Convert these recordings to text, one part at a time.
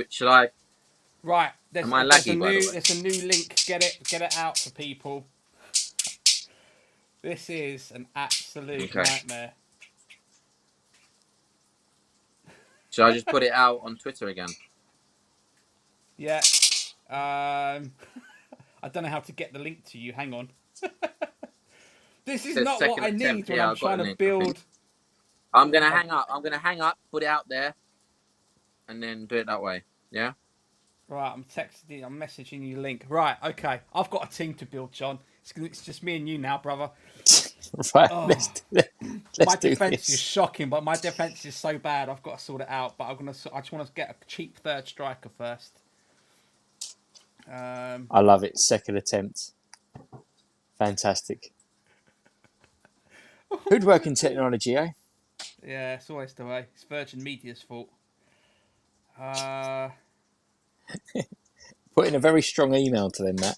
Should I? Right. Am I laggy, by the way? There's a new link. Get it out for people. This is an absolute Okay. nightmare. Should I just put it out on Twitter again? Yeah. I don't know how to get the link to you. Hang on. This It is says not what second I need attempt. when Yeah, I'm I've got trying the to link. I think. build. I'm gonna hang up. I'm gonna hang up. Put it out there, and then do it that way. Yeah. Right, I'm messaging you link. Right, okay. I've got a team to build, John. It's just me and you now, brother. Right, Oh, let's my do defense is this. shocking, but my defense is so bad. I've got to sort it out. But I just want to get a cheap third striker first. I love it. Second attempt. Fantastic. Who'd work in technology, eh? Yeah, it's always the way. It's Virgin Media's fault. Put in a very strong email to them, Matt.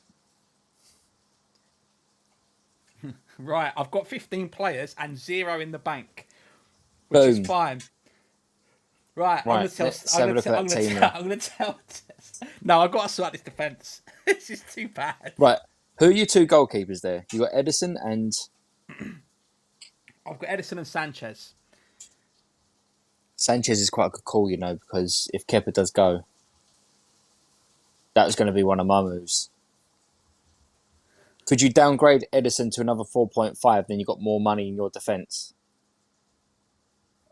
Right, I've got 15 players and 0 in the bank, which is Boom. fine. Right, Right, let's have a look at that team then. I'm gonna tell. No, I've got to sort out this defense. This is too bad. Right, who are your two goalkeepers there? You got Edison and I've got Edison and Sanchez. Sanchez is quite a good call, you know, because if Kepa does go, that was going to be one of my moves. Could you downgrade Edison to another 4.5? Then you got more money in your defence.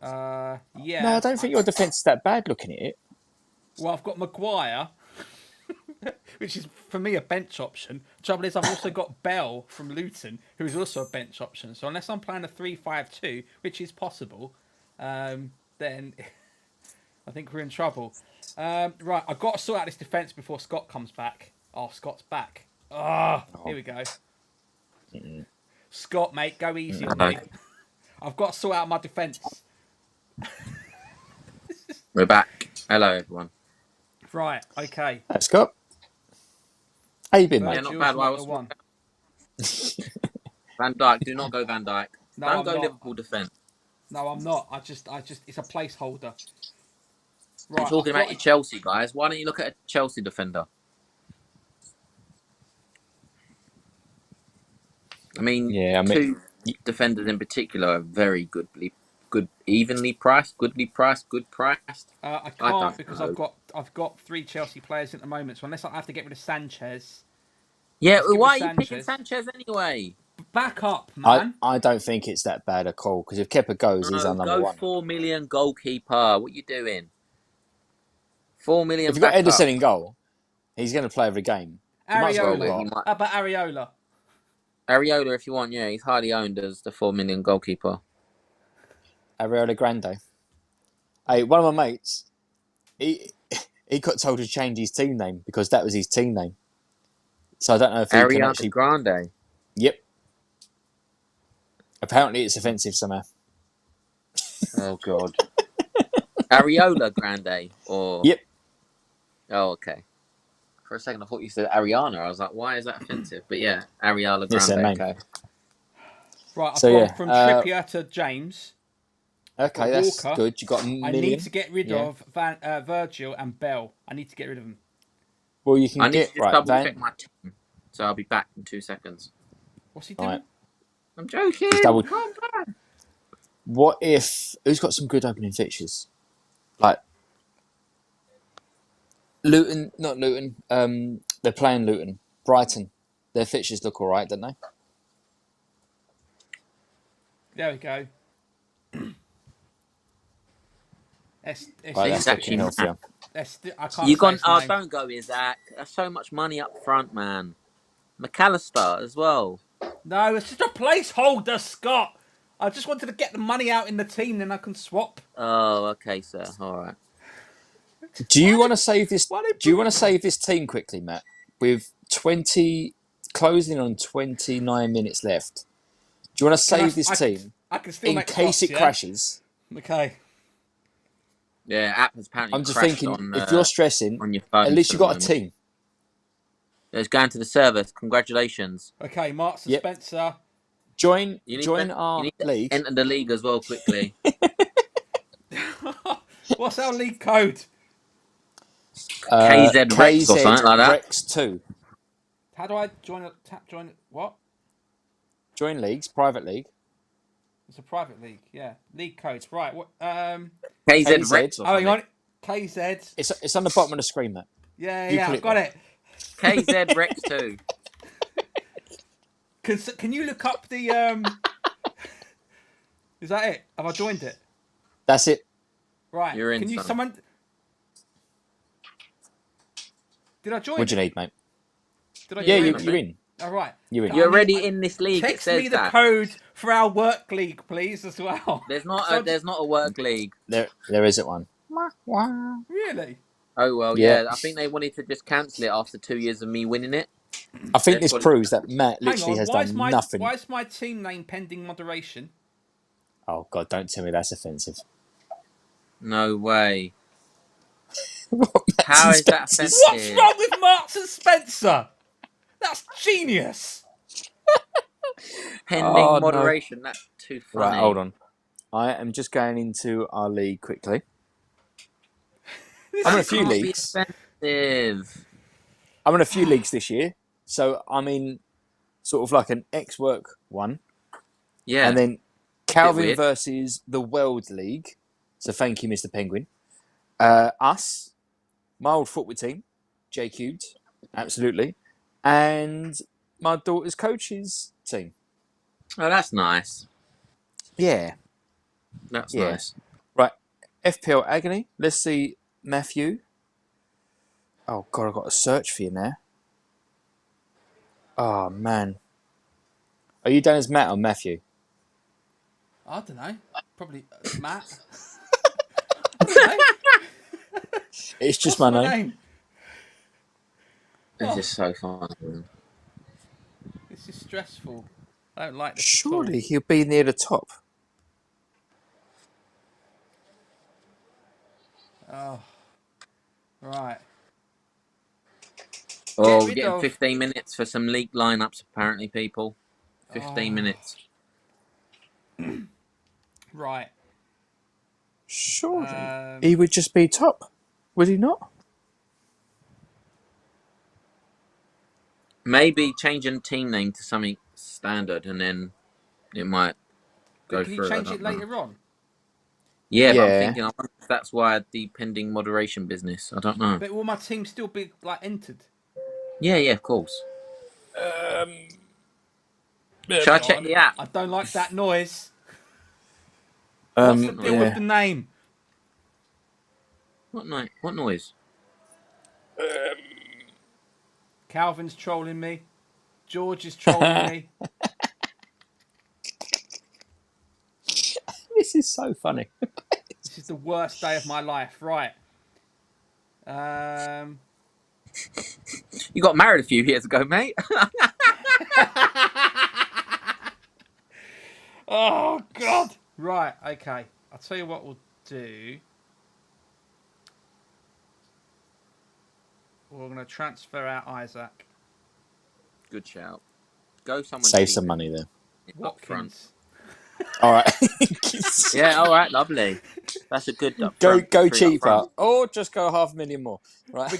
Yeah. No, I don't think your defence is that bad. Looking at it. Well, I've got Maguire, which is for me a bench option. Trouble is, I've also got Bell from Luton, who is also a bench option. So unless I'm playing a 3-5-2, which is possible, then I think we're in trouble. Right, I've got to sort out this defence before Scott comes back. Oh, Scott's back. Here we go. Scott, mate, go easy on me. I've got to sort out my defence. We're back. Hello, everyone. Right, okay. Hey, Scott. How you been, Yeah, mate? not bad. Why was one? Van Dijk? Do not go Van Dijk. No, Don't I'm go not. Liverpool defence. No, I'm not. I just, it's a placeholder. Right, I'm talking about your Chelsea guys. Why don't you look at a Chelsea defender? I mean, two defenders in particular are very goodly, evenly priced, goodly priced, good priced. I can't because I've got 3 Chelsea players at the moment. So unless I have to get rid of Sanchez. Yeah, why are you picking Sanchez anyway? Back up, man. I don't think it's that bad a call because if Kepa goes, he's our number one. Go 4 million goalkeeper. What are you doing? 4 million. If you've got Edison in goal, he's going to play every game. Areola. How about Areola? Areola, if you want, yeah, he's highly owned as the 4 million goalkeeper. Areola Grande. Hey, one of my mates, he got told to change his team name because that was his team name. So I don't know if he can actually... Grande. Yep. Apparently it's offensive somehow. Oh, God. Areola Grande, or... Yep. Oh, okay. For a second, I thought you said Ariana. I was like, why is that offensive? But yeah, Areola Grande, okay. Right, I've gone from Trippier to James. Okay, that's good. You got a million. I need to get rid of Virgil and Bell. I need to get rid of them. Well, you can I need to just double check my team. So I'll be back in 2 seconds. What's he doing? Right. I'm joking. Come on. What if... Who's got some good opening fixtures? Like... Luton, not Luton. They're playing Luton. Brighton. Their fixtures look all right, don't they? There we go. That's actually healthier. I can't don't go with that. There's so much money up front, man. McAllister as well. No, it's just a placeholder, Scott. I just wanted to get the money out in the team, then I can swap. Oh, okay, sir. All right. Do you want to save this? Do you want to save this team quickly, Matt? With closing on 29 minutes left. Do you want to save this team in case it crashes? Okay. Yeah, app has apparently. I'm just thinking, if you're stressing, on your phone, at least you got a team. It's going to the service. Congratulations. Okay, Mark Spencer. Join our league. Enter the league as well quickly. What's our league code? KZ Rex or something like that. Rex 2. How do I join what? Join leagues, private league. It's a private league, yeah. League codes, right? What? KZ Rex or something. Hang on. KZ. It's on the bottom of the screen, Matt. Yeah, I've got it. KZ Rex 2. Can you look up the Is that it? Have I joined it? That's it. Right. You're in. Can you someone? Did I join? What do you need, mate? Did I? Yeah, join you're in. All right. You're already in this league. Text it says me the that. code for our work league, please, as well. There's not a work league. There isn't one. Really? Oh well, yeah. I think they wanted to just cancel it after 2 years of me winning it. I think this proves that Matt literally has done nothing. Why is my team name pending moderation? Oh God! Don't tell me that's offensive. No way. How is that offensive? What's wrong with Marks and Spencer? That's genius. Pending moderation. No. That's too funny. Right, hold on. I am just going into our league quickly. I'm in a few leagues. I'm in a few leagues this year, so I'm in sort of like an ex-work one. Yeah. And then Calvin versus the World League. So thank you, Mr. Penguin. Us, my old football team, JQ'd, absolutely, and my daughter's coach's team. Oh, that's nice. Yeah. That's nice. Right, FPL Agony. Let's see, Matthew. Oh, God, I've got to search for you now. Oh, man. Are you down as Matt or Matthew? I don't know. Probably Matt. I don't know. It's just my name. This is so fun. This is stressful. I don't like this. Surely he'll be near the top. Oh. Right. Oh, we're getting 15 minutes for some league lineups, apparently, people. 15 minutes. Right. Surely he would just be top, would he not? Maybe changing team name to something standard, and then it might go through. Can you change it later on? Yeah, but I'm thinking, I wonder if that's why the pending moderation business. I don't know. But will my team still be entered? Yeah, of course. Shall I check the app? I don't like that noise. What's the deal with the name? What noise? Calvin's trolling me. George is trolling me. This is so funny. This is the worst day of my life. Right. You got married a few years ago, mate. Oh, God. Right, okay. I'll tell you what we'll do. We're going to transfer out Isaac. Good shout. Go someone. Save some money there. Up front. All right. Yeah, all right, lovely. That's a good go cheaper, or just go $500,000 more. Right.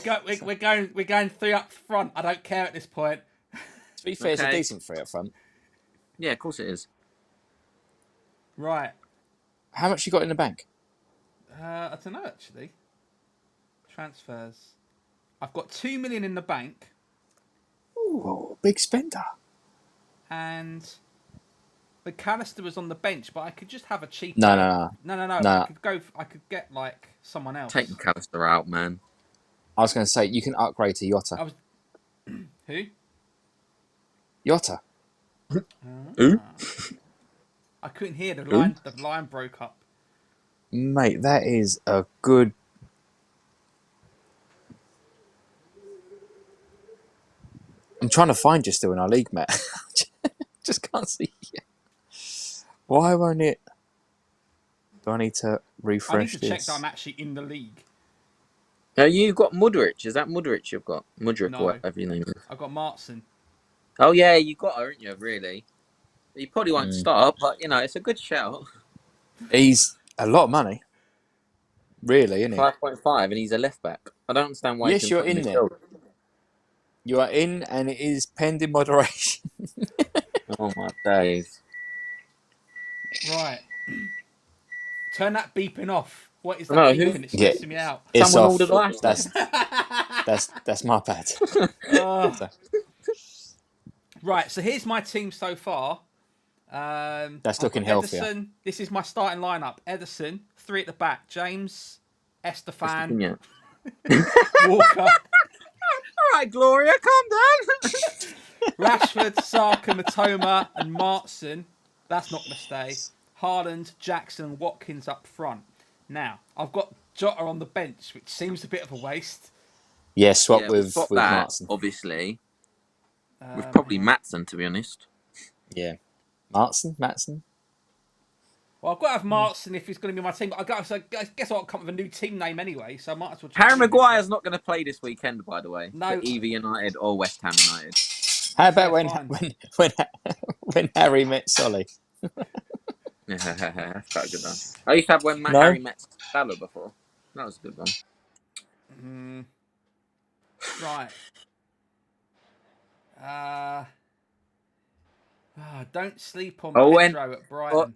We're going 3 up front. I don't care at this point. To be fair, it's a decent 3 up front. Yeah, of course it is. Right. How much you got in the bank? I don't know actually. Transfers. I've got 2 million in the bank. Ooh, big spender. And McAllister was on the bench, but I could just have a cheaper. No. I could get someone else. Take McAllister out, man. I was going to say you can upgrade to Yotta. Who? Yotta. Who? I couldn't hear the line. The line broke up. Mate, that is a good. I'm trying to find you still in our league, Matt. Just can't see you. Why won't it? Do I need to refresh I need to this? check that I'm actually in the league. Now you've got Mudrich. Is that Mudrich you've got? Mudrich or whatever your name is. I've got Martson. Oh yeah, you got her, haven't you? Really? You probably won't start, but it's a good shout. He's a lot of money. Really, isn't he? 5.5, and he's a left back. I don't understand why Yes, you can you're put in there. midfield. You are in, and it is pending moderation. Oh my days! Right. Turn that beeping off. What is that No, who? beeping? It's Yeah, stressing me out. it's Someone ordered off. last night. That's my bad. So, Right, so here's my team so far. that's I've looking got healthier. Ederson. This is my starting lineup. Ederson, 3 at the back. James, Estefan, Yeah. Walker, All right, Gloria, calm down. Rashford, Saka, Matoma, and Martson. That's not going to stay. Haaland, Jackson, and Watkins up front. Now, I've got Jota on the bench, which seems a bit of a waste. Yeah, swap We'll with swap that, Martson. obviously. With probably Maatson, to be honest. Yeah, Matson. Well, I've got to have Martson if he's going to be my team. But I guess I'll come up with a new team name anyway, so I might as well just Harry leave it, Maguire's not going to play this weekend, by the way, for No. either United or West Ham United. How about Yeah, when Harry met Solly? That's quite a good one. I used to have when No? Harry met Salah before. That was a good one. Right. Don't sleep on Owen, Pedro at Brighton.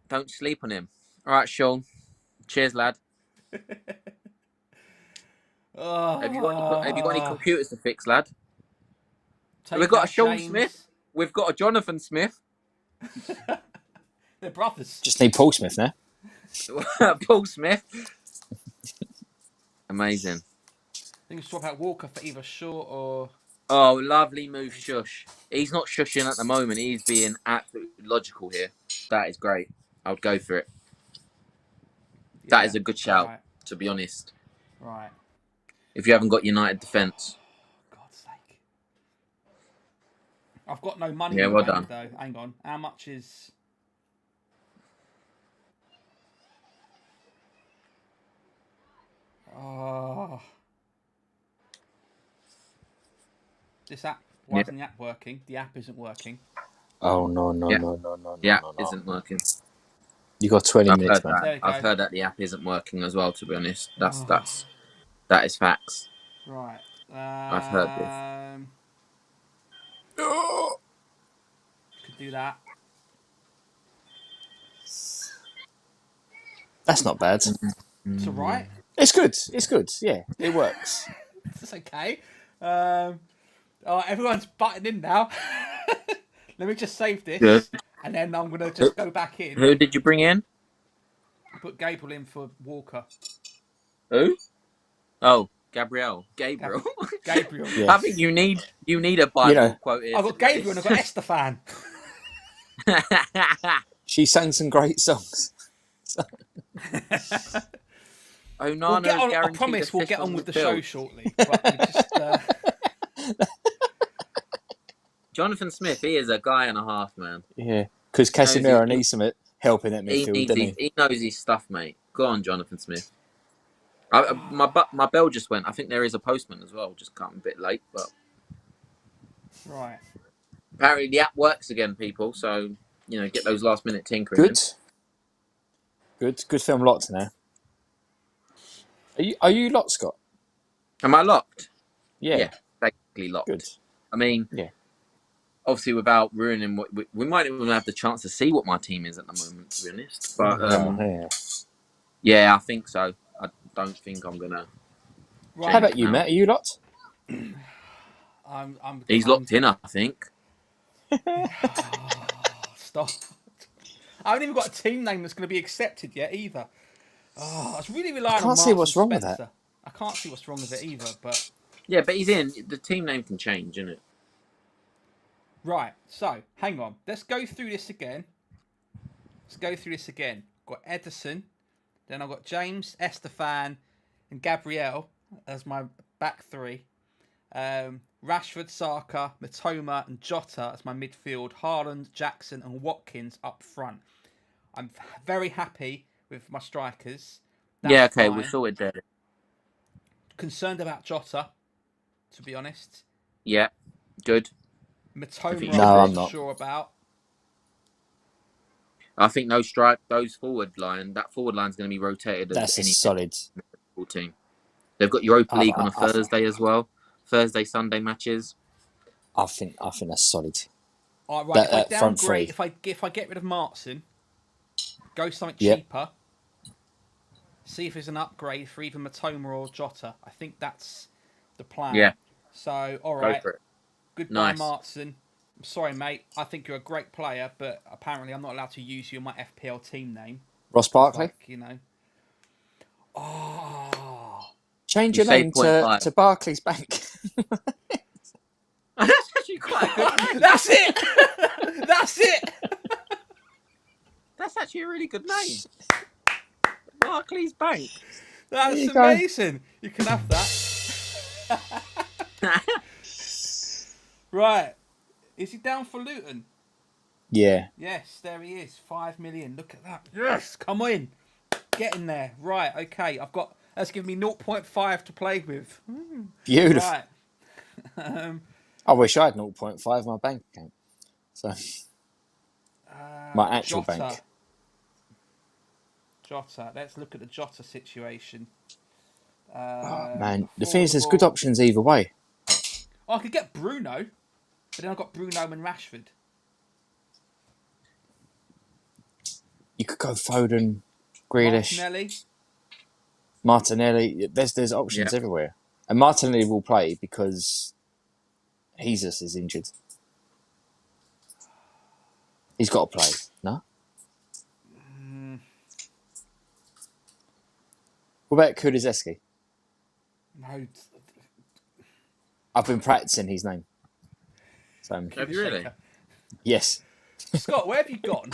don't sleep on him. All right, Sean. Cheers, lad. Have you got any computers to fix, lad? We've got a Sean James. Smith. We've got a Jonathan Smith. They're brothers. Just need Paul Smith now. Paul Smith. Amazing. I think we swap out Walker for either Shaw or... Oh, lovely move, Shush. He's not shushing at the moment. He's being absolutely logical here. That is great. I would go for it. Yeah. That is a good shout, right. To be honest. Right. If you haven't got United defence. God's sake. I've got no money Yeah, in the well bank, done. though. Hang on. How much is... Oh. This app... Why isn't the app working? The app isn't working. Oh, no. The app isn't working. You got 20 minutes, man. There you go. I've heard that the app isn't working as well, to be honest. That is facts. Right. I've heard this. Could do that. That's not bad. It's all right. It's good. Yeah, it works. It's okay. Everyone's butting in now. Let me just save this. Good. And then I'm going to just go back in. Who did you bring in? Put Gabriel in for Walker. Who? Oh, Gabriel. Gabriel. Yes. I think you need a Bible quote here. I've got Gabriel and I've got Estefan. She sang some great songs. I promise we'll get on with the show shortly. But Jonathan Smith, he is a guy and a half, man. Yeah, because Casemiro needs some help in that midfield, doesn't he? He knows his stuff, mate. Go on, Jonathan Smith. My bell just went. I think there is a postman as well. Just come a bit late, but right. Apparently the app works again, people. So get those last minute tinkering. Good film locked now. Are you locked, Scott? Am I locked? Yeah, basically locked. Good. I mean, obviously without ruining what we might even have the chance to see what my team is at the moment, to be honest. But yeah, I think so. I don't think I'm gonna. Right. How about you, Matt? Are you locked? He's locked in, I think. Stop. I haven't even got a team name that's going to be accepted yet either. I was really relying on. I can't see what's wrong with that. I can't see what's wrong with it either, but yeah, but he's in. The team name can change, isn't it? Right. So hang on. Let's go through this again. Got Ederson, then I've got James, Estefan, and Gabriel as my back three. Rashford, Saka, Matoma, and Jota as my midfield. Haaland, Jackson, and Watkins up front. I'm very happy with my strikers. That's fine. We saw it there. Concerned about Jota, to be honest. Yeah, good. Matoma, I'm not sure about. I think that forward line's going to be rotated. That's a solid team. They've got Europa League on a Thursday as well. Thursday, Sunday matches. I think that's solid. All right, if I downgrade, if I get rid of Martin, go something cheaper. See if there's an upgrade for either Matoma or Jota. I think that's the plan. Yeah. So, all right. Goodbye, Nice. Martin. I'm sorry, mate. I think you're a great player, but apparently I'm not allowed to use you in my FPL team name. Ross Barkley? Like, you know. Oh. Change your name to Barclays Bank. That's actually quite a good name. That's it! That's it! That's actually a really good name. Barclays Bank. That's amazing. You can have that. Right. Is he down for Luton? Yeah. Yes, there he is. 5 million. Look at that. Yes, come in. Get in there. Right, okay. That's given me 0.5 to play with. Beautiful. Right. I wish I had 0.5 in my bank account. So my actual bank. Jota. Let's look at the Jota situation. Man, the thing is, there's good options either way. Oh, I could get Bruno, but then I've got Bruno and Rashford. You could go Foden, Grealish, Martinelli. There's options everywhere, and Martinelli will play because Jesus is injured. He's got to play, no? What about Kulizeski? No. I've been practicing his name. So, have you really? Yes. Scott, where have you gone?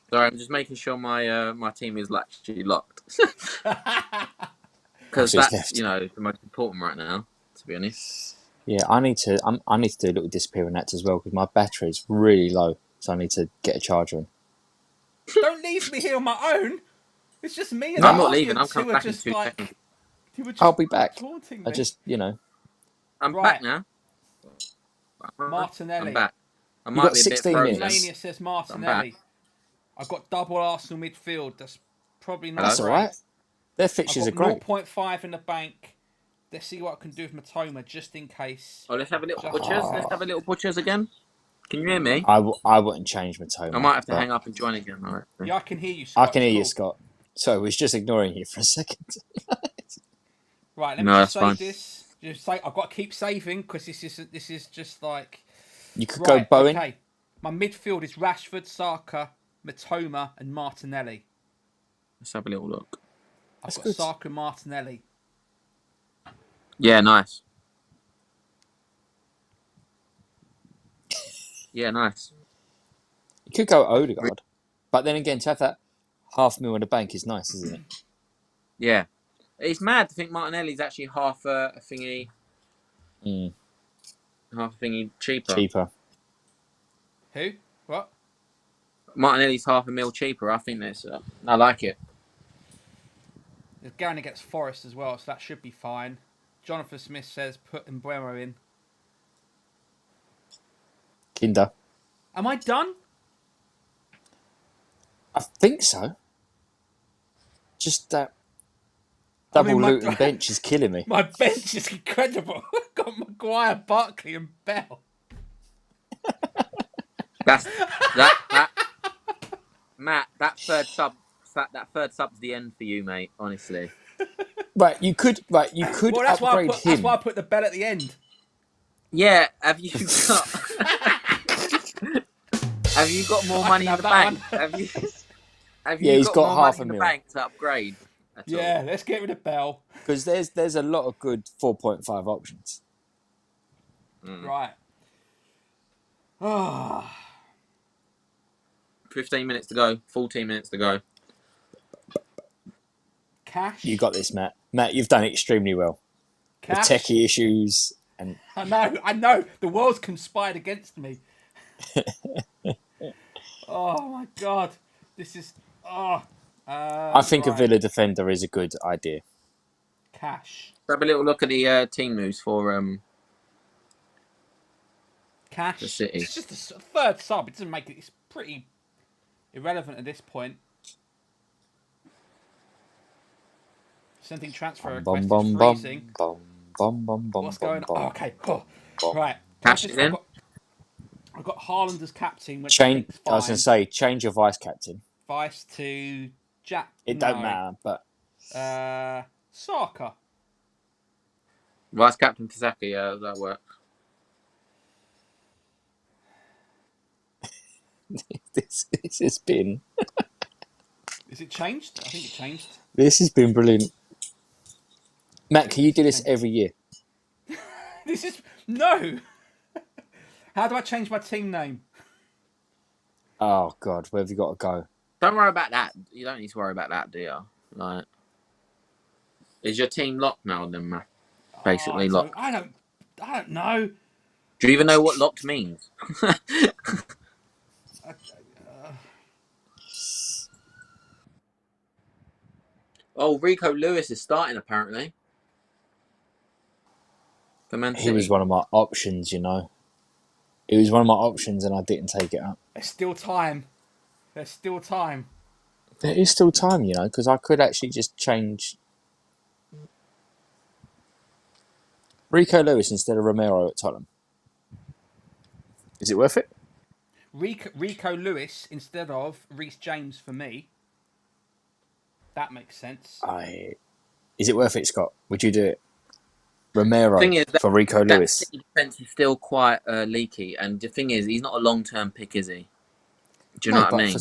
Sorry, I'm just making sure my team is actually locked. Because that's the most important right now, to be honest. Yeah, I need to do a little disappearing act as well because my battery's really low, so I need to get a charger in. Don't leave me here on my own. It's just me and I'm not leaving. I'm coming back in 2 seconds. I'll be back. I just, I'm back now. Martinelli. I'm back. I might be 16 minutes. Mania says Martinelli. I've got double Arsenal midfield. That's probably not That's all right. Their fixtures are great. 0.5 in the bank. Let's see what I can do with Matoma just in case. Oh, let's have a little butchers. Let's have a little butchers again. Can you hear me? I wouldn't change Matoma. I might have to hang up and join again. Right? Yeah, I can hear you, Scott. I can hear you, Scott. So I was just ignoring you for a second. Right, let me just save this. Just say I've got to keep saving because this is just like. You could go Bowen. Okay, my midfield is Rashford, Saka, Matoma, and Martinelli. Let's have a little look. I've got Saka and Martinelli. Yeah, nice. Yeah, nice. You could go Odegaard, but then again, to have that $500,000 in the bank is nice, isn't it? Yeah, it's mad to think Martinelli's actually half a thingy. Half a thingy cheaper. Who? What? Martinelli's $500,000 cheaper. I think that's. I like it. It's going against Forest as well, so that should be fine. Jonathan Smith says put Mbuemo in. Kinder. Am I done? I think so. Just that double Luton bench is killing me. My bench is incredible. I've got Maguire, Barkley, and Bell. that Matt. That third sub's the end for you, mate. Honestly. Right, you could upgrade him. That's why I put the Bell at the end. Yeah, have you got? Have you got more money in the bank? Have you? He's got more $500,000 in the bank to upgrade. Yeah, let's get rid of Bell because there's a lot of good 4.5 options. Right. 15 minutes to go. 14 minutes to go. Cash. You got this, Matt. Matt, you've done extremely well. Cash. The techie issues and I know. The world's conspired against me. Oh my god, this is. I think a Villa defender is a good idea. Cash. Have a little look at the team moves for Cash. The City. It's just a third sub. It doesn't make it. It's pretty irrelevant at this point. Sending transfer Bum request. It's bum bum freezing. bum bum bum bum What's bum going on? bum. Oh, okay. Oh, Bum. right. Cash it in. I've got Haaland as captain, which I Change. think's I was going fine. to say change your vice captain. Vice to Jack. It don't matter, but Saka. Vice captain for Saka. Yeah, that works. this has been. Is it changed? I think it changed. This has been brilliant. Matt, can you do this every year? This is no. How do I change my team name? Oh God, where have you got to go? Don't worry about that. You don't need to worry about that, do you? Like, is your team locked now? Then, Matt? Basically locked. I don't know. Do you even know what locked means? Oh, Rico Lewis is starting apparently. For Man City. He was one of my options, you know. It was one of my options, and I didn't take it up. There's still time. There's still time. There is still time, you know, because I could actually just change Rico Lewis instead of Romero at Tottenham. Is it worth it? Rico Lewis instead of Reece James for me. That makes sense. Is it worth it, Scott? Would you do it? Romero thing is, for Rico Lewis. That defense is still quite leaky, and the thing is, he's not a long-term pick, is he? Do you know what I mean?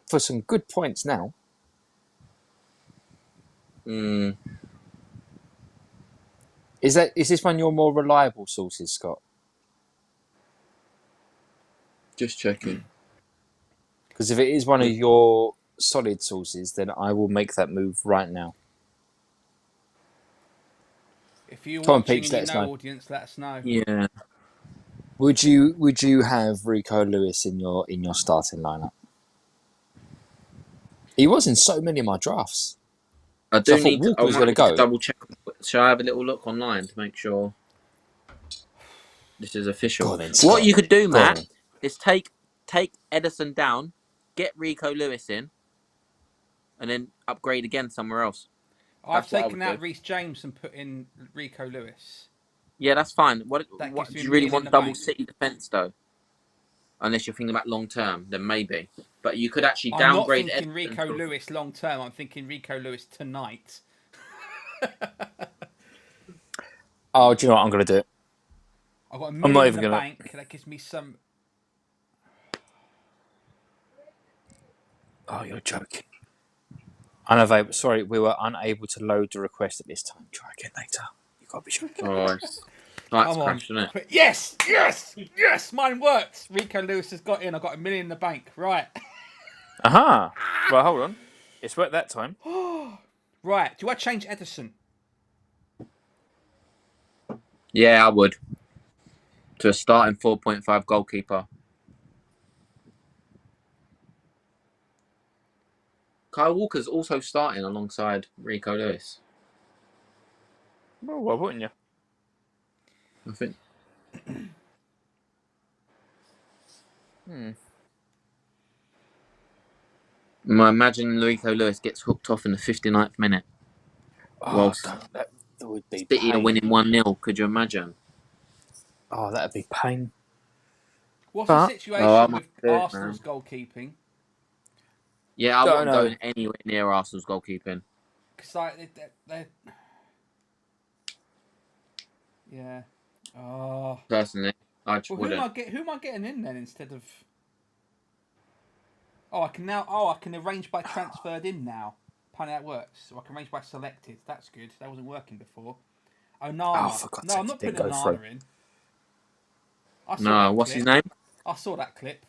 For some good points now. Is this one of your more reliable sources, Scott? Just checking. Because if it is one of your solid sources, then I will make that move right now. If you're Come on, watching Peach, and let you us know know. audience, let us know. Yeah. Would you have Rico Lewis in your starting lineup? He was in so many of my drafts. I So do I thought need Walker was going to to go. double check. Shall I have a little look online to make sure this is official? Go then, Scott. What you could do, Matt, is take Edison down, get Rico Lewis in, and then upgrade again somewhere else. I've taken out Reece James and put in Rico Lewis. Yeah, that's fine. What do you really want? Double City defense though? Unless you're thinking about long term, then maybe. But you could actually downgrade. I'm not thinking Rico Lewis long term. I'm thinking Rico Lewis tonight. Oh, do you know what? I'm going to do it. I've got $1 million in the bank. That gives me some. Oh, you're joking. Unavailable. Sorry, we were unable to load the request at this time. Try again later. You got to be joking. Oh, that's crashed, isn't it? Yes! Mine worked. Rico Lewis has got in. I got $1 million in the bank. Right. Aha. Right, hold on. It's worked that time. Right. Do I change Edison? Yeah, I would. To a starting 4.5 goalkeeper. Kyle Walker's also starting alongside Rico Lewis. Well, why wouldn't you? I think. Imagine Rico Lewis gets hooked off in the 59th minute. Whilst that would be City are winning 1-0. Could you imagine? Oh, that'd be pain. What's the situation with Arsenal's goalkeeping? Yeah, I wouldn't go anywhere near Arsenal's goalkeeping. Because they're... Yeah. Oh. Personally, I just wouldn't. Who am I getting in then instead of? I can arrange by transferred in now. Apparently that works. So I can arrange by selected. That's good. That wasn't working before. Nana. For God's No, sake, I'm not putting Nana in. What's his name? I saw that clip.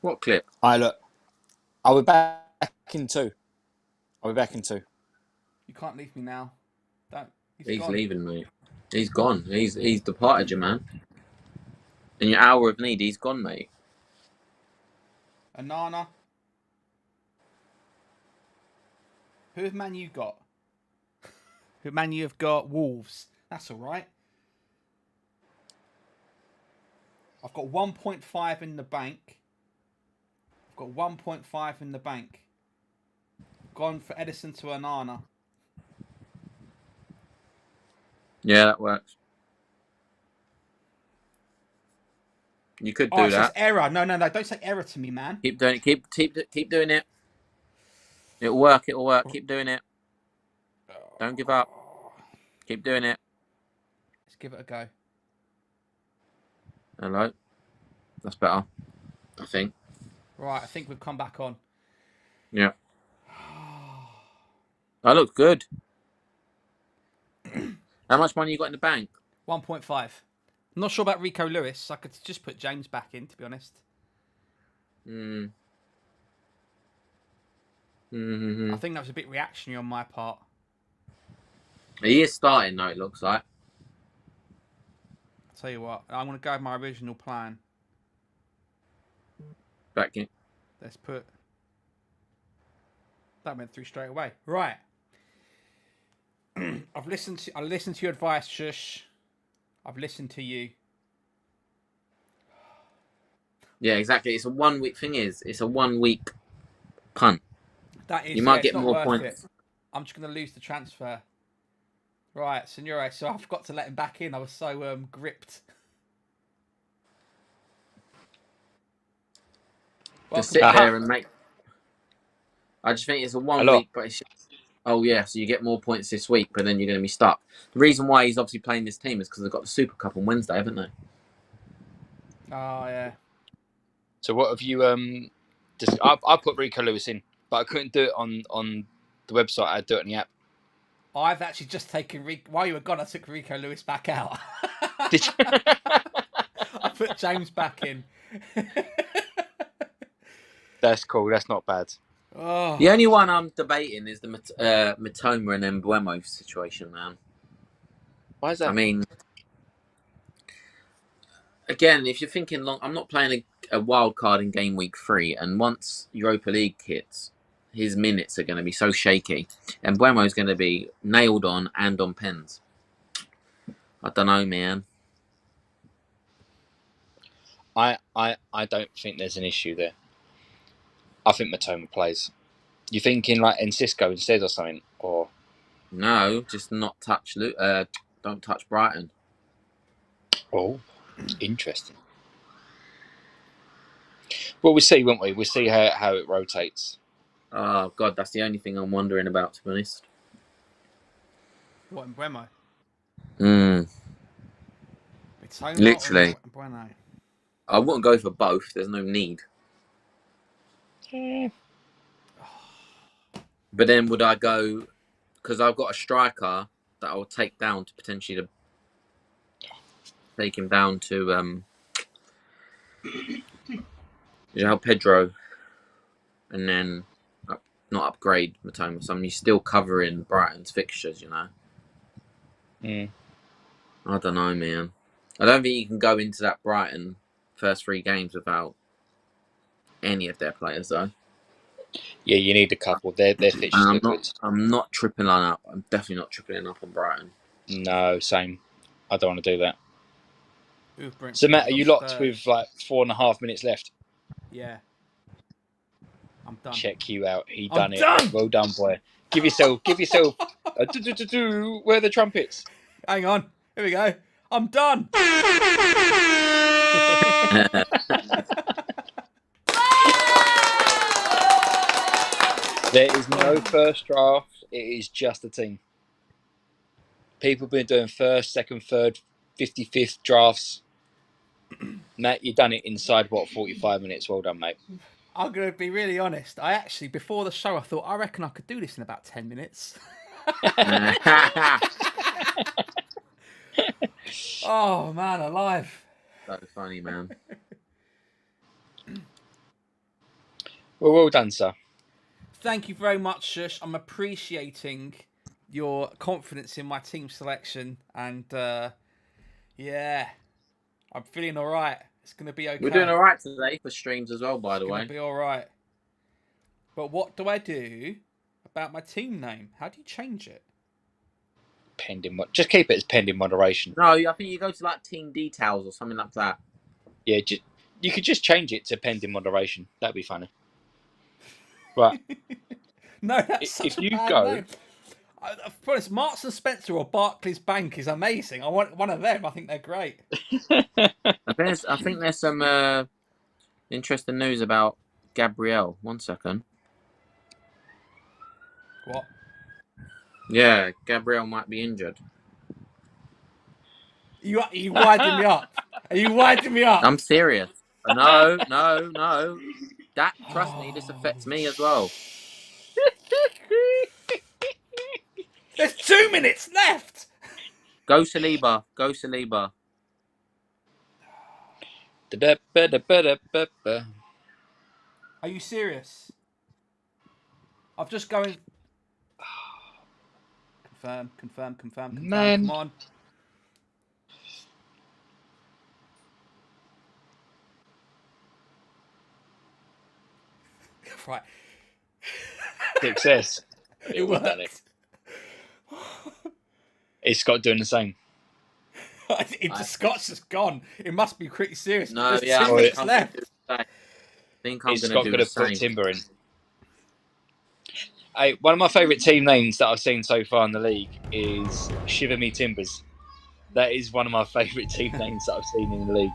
What clip? I'll be back in 2. You can't leave me now. Don't. He's leaving, mate. He's gone. He's departed you, man. In your hour of need, he's gone, mate. Nana. Who have Man U got? Who Man U have got? Wolves. That's all right. I've got 1.5 in the bank. gone for Edison to Onana. Yeah, that works. You could do It that. says error. No, don't say error to me, man. Keep doing it. Keep doing it. It'll work. Keep doing it. Don't give up. Keep doing it. Let's give it a go. Hello. That's better, I think. Right, I think we've come back on. Yeah. That looks good. How much money you got in the bank? 1.5. I'm not sure about Rico Lewis. I could just put James back in, to be honest. Mm. I think that was a bit reactionary on my part. He is starting, though, it looks like. I'll tell you what, I'm going to go with my original plan. Back in. Let's put... That went through straight away. Right. I listened to your advice, Shush. I've listened to you. Yeah, exactly. It's a 1 week thing. It's a 1 week punt. That is. You might it's get not more worth points. It. I'm just going to lose the transfer. Right, Signore. So I forgot to let him back in. I was so gripped. Just sit there and make. I just think it's a 1 week, but it's just, oh yeah, so you get more points this week, but then you're going to be stuck. The reason why he's obviously playing this team is because they've got the Super Cup on Wednesday, haven't they? Oh yeah. So what have you? I put Rico Lewis in, but I couldn't do it on the website. I'd do it on the app. I've actually just taken while you were gone. I took Rico Lewis back out. Did you? I put James back in. That's cool. That's not bad. Oh. The only one I'm debating is the Mitoma and Mbuemo situation, man. Why is that? I mean, again, if you're thinking long, I'm not playing a wild card in game week 3, and once Europa League hits, his minutes are going to be so shaky, and Mbuemo is going to be nailed on and on pens. I don't know, man. I don't think there's an issue there. I think Mitoma plays. You thinking like Enciso instead or something, or no? Just not touch. Don't touch Brighton. Oh, interesting. Well, we'll see, won't we? We'll see how it rotates. Oh God, that's the only thing I'm wondering about, to be honest. What, Mbuemo? Literally. Mbuemo? I wouldn't go for both. There's no need. But then would I go, because I've got a striker that I'll take down to potentially take him down to Pedro, and then not upgrade Matoma. So you're still covering Brighton's fixtures, you know. I don't know, man. I don't think you can go into that Brighton first 3 games without any of their players, though. Yeah, you need a couple. Their fixtures are good. I'm not tripling on up. I'm definitely not tripling up on Brighton. No, same. I don't want to do that. Ooh, so, Matt, are you locked with like 4.5 minutes left? Yeah. I'm done. Check you out. He done it. Done. Well done, boy. Give yourself. Where are the trumpets? Hang on. Here we go. I'm done. There is no first draft. It is just a team. People have been doing first, second, third, 55th drafts. Matt, you've done it inside, 45 minutes. Well done, mate. I'm going to be really honest. I actually, before the show, I thought, I reckon I could do this in about 10 minutes. Oh, man, alive. So funny, man. Well done, sir. Thank you very much, Shush. I'm appreciating your confidence in my team selection. And, yeah, I'm feeling all right. It's going to be okay. We're doing all right today for streams as well, by the way. It's going to be all right. But what do I do about my team name? How do you change it? Just keep it as pending moderation. No, I think you go to like team details or something like that. Yeah, you could just change it to pending moderation. That'd be funny. Right. No, that's such if a you bad go, name. For honest, Marks and Spencer or Barclays Bank is amazing. I want one of them. I think they're great. I think there's some interesting news about Gabrielle. 1 second. What? Yeah, Gabrielle might be injured. Are you winding me up? Are you winding me up? I'm serious. No. Trust me, this affects me as well. There's 2 minutes left. Go Saliba. Go Saliba. Are you serious? I've just going. Confirm. Man. Come on. Right. Success. It worked. Done it. Is Scott doing the same? Scott's just gone. It must be pretty serious. No, There's yeah, 2 minutes left. I think I'm Is going Scott to going do to the put same. Timber in? Hey, one of my favourite team names that I've seen so far in the league is Shiver Me Timbers. That is one of my favourite team names that I've seen in the league.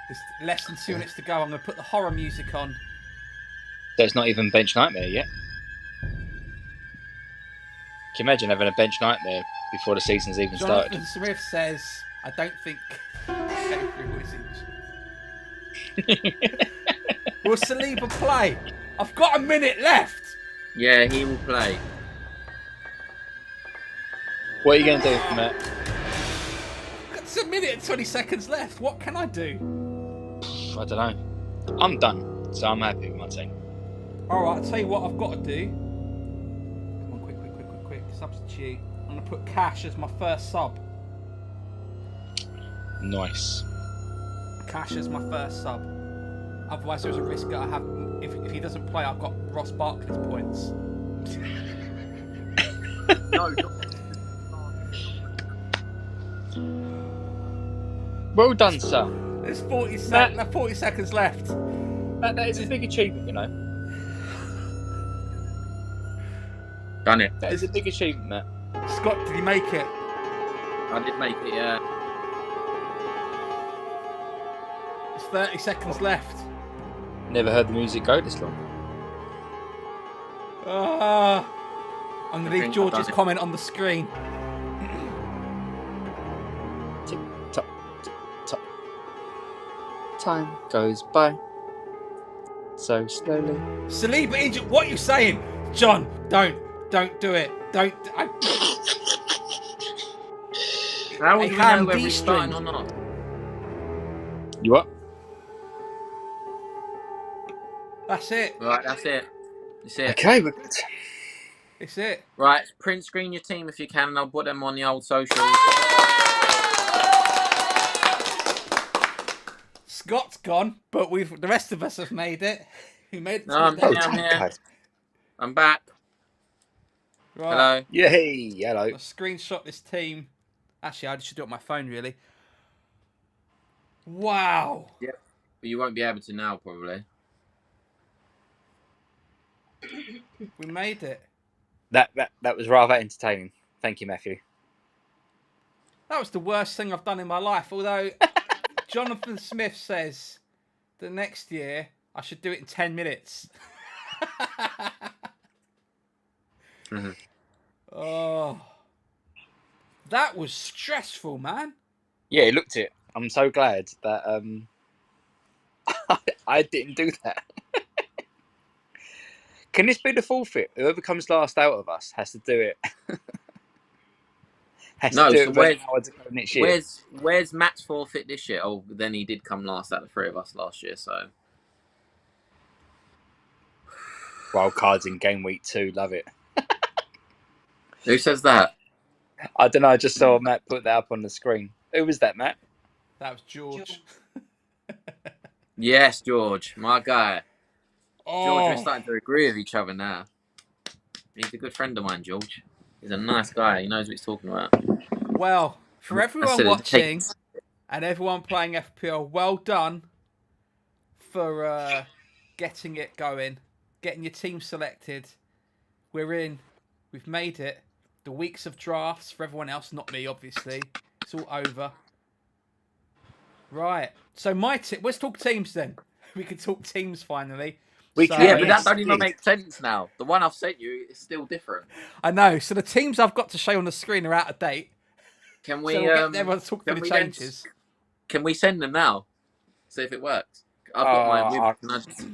There's less than 2 minutes to go. I'm going to put the horror music on. So it's not even Bench Nightmare yet. Can you imagine having a Bench Nightmare before the season's even started? Jonathan Smith says, I don't think Will Saliba play? I've got a minute left. Yeah, he will play. What are you going to do, Matt? It's a minute and 20 seconds left. What can I do? I don't know. I'm done, so I'm happy with my team. Alright, I'll tell you what I've got to do. Come on, quick. Substitute. I'm going to put Cash as my first sub. Nice. Cash as my first sub. Otherwise, there's a risk that I have. If he doesn't play, I've got Ross Barkley's points. Well done, sir. There's 40 seconds left. That is a big achievement, you know. Done it. That is a big achievement, Matt. Scott, did he make it? I did make it, yeah. It's 30 seconds left. Never heard the music go this long. I'm going to leave George's comment on the screen. Tick tock, tick tock. Time goes by so slowly. Saliba injured. What are you saying, John? Don't do it. Don't. How would we know whether he's starting or not? You what? That's it. Right, that's it. That's it. Okay, we're good. It's it. Right, print screen your team if you can, and I'll put them on the old socials. Scott's gone, but the rest of us have made it. Who made it? No, I'm here. I'm back. Right. Hello. Yay, hello. I'll screenshot this team. Actually, I should do it on my phone, really. Wow. Yeah, but you won't be able to now, probably. We made it. That was rather entertaining. Thank you, Matthew. That was the worst thing I've done in my life. Although Jonathan Smith says that next year I should do it in 10 minutes. Mm-hmm. Oh, that was stressful, man. Yeah, looked it. I'm so glad that I didn't do that. Can this be the forfeit? Whoever comes last out of us has to do it. Next year. Where's Matt's forfeit this year? Oh, then he did come last out of the three of us last year, so. Wild cards in game week 2, love it. Who says that? I don't know, I just saw Matt put that up on the screen. Who was that, Matt? That was George. Yes, George, my guy. Oh. George, we're starting to agree with each other now. He's a good friend of mine, George. He's a nice guy. He knows what he's talking about. Well, for everyone watching and everyone playing FPL, well done for getting it going, getting your team selected. We're in. We've made it. The weeks of drafts for everyone else, not me, obviously. It's all over. Right. So let's talk teams then. We can talk teams finally. We So, can, Yeah, but that yes, don't even indeed. make sense now. The one I've sent you is still different. I know. So the teams I've got to show on the screen are out of date. Can So we? we'll get everyone to talk through the changes. Can we send them now? See if it works. I've got mine with. Can I just...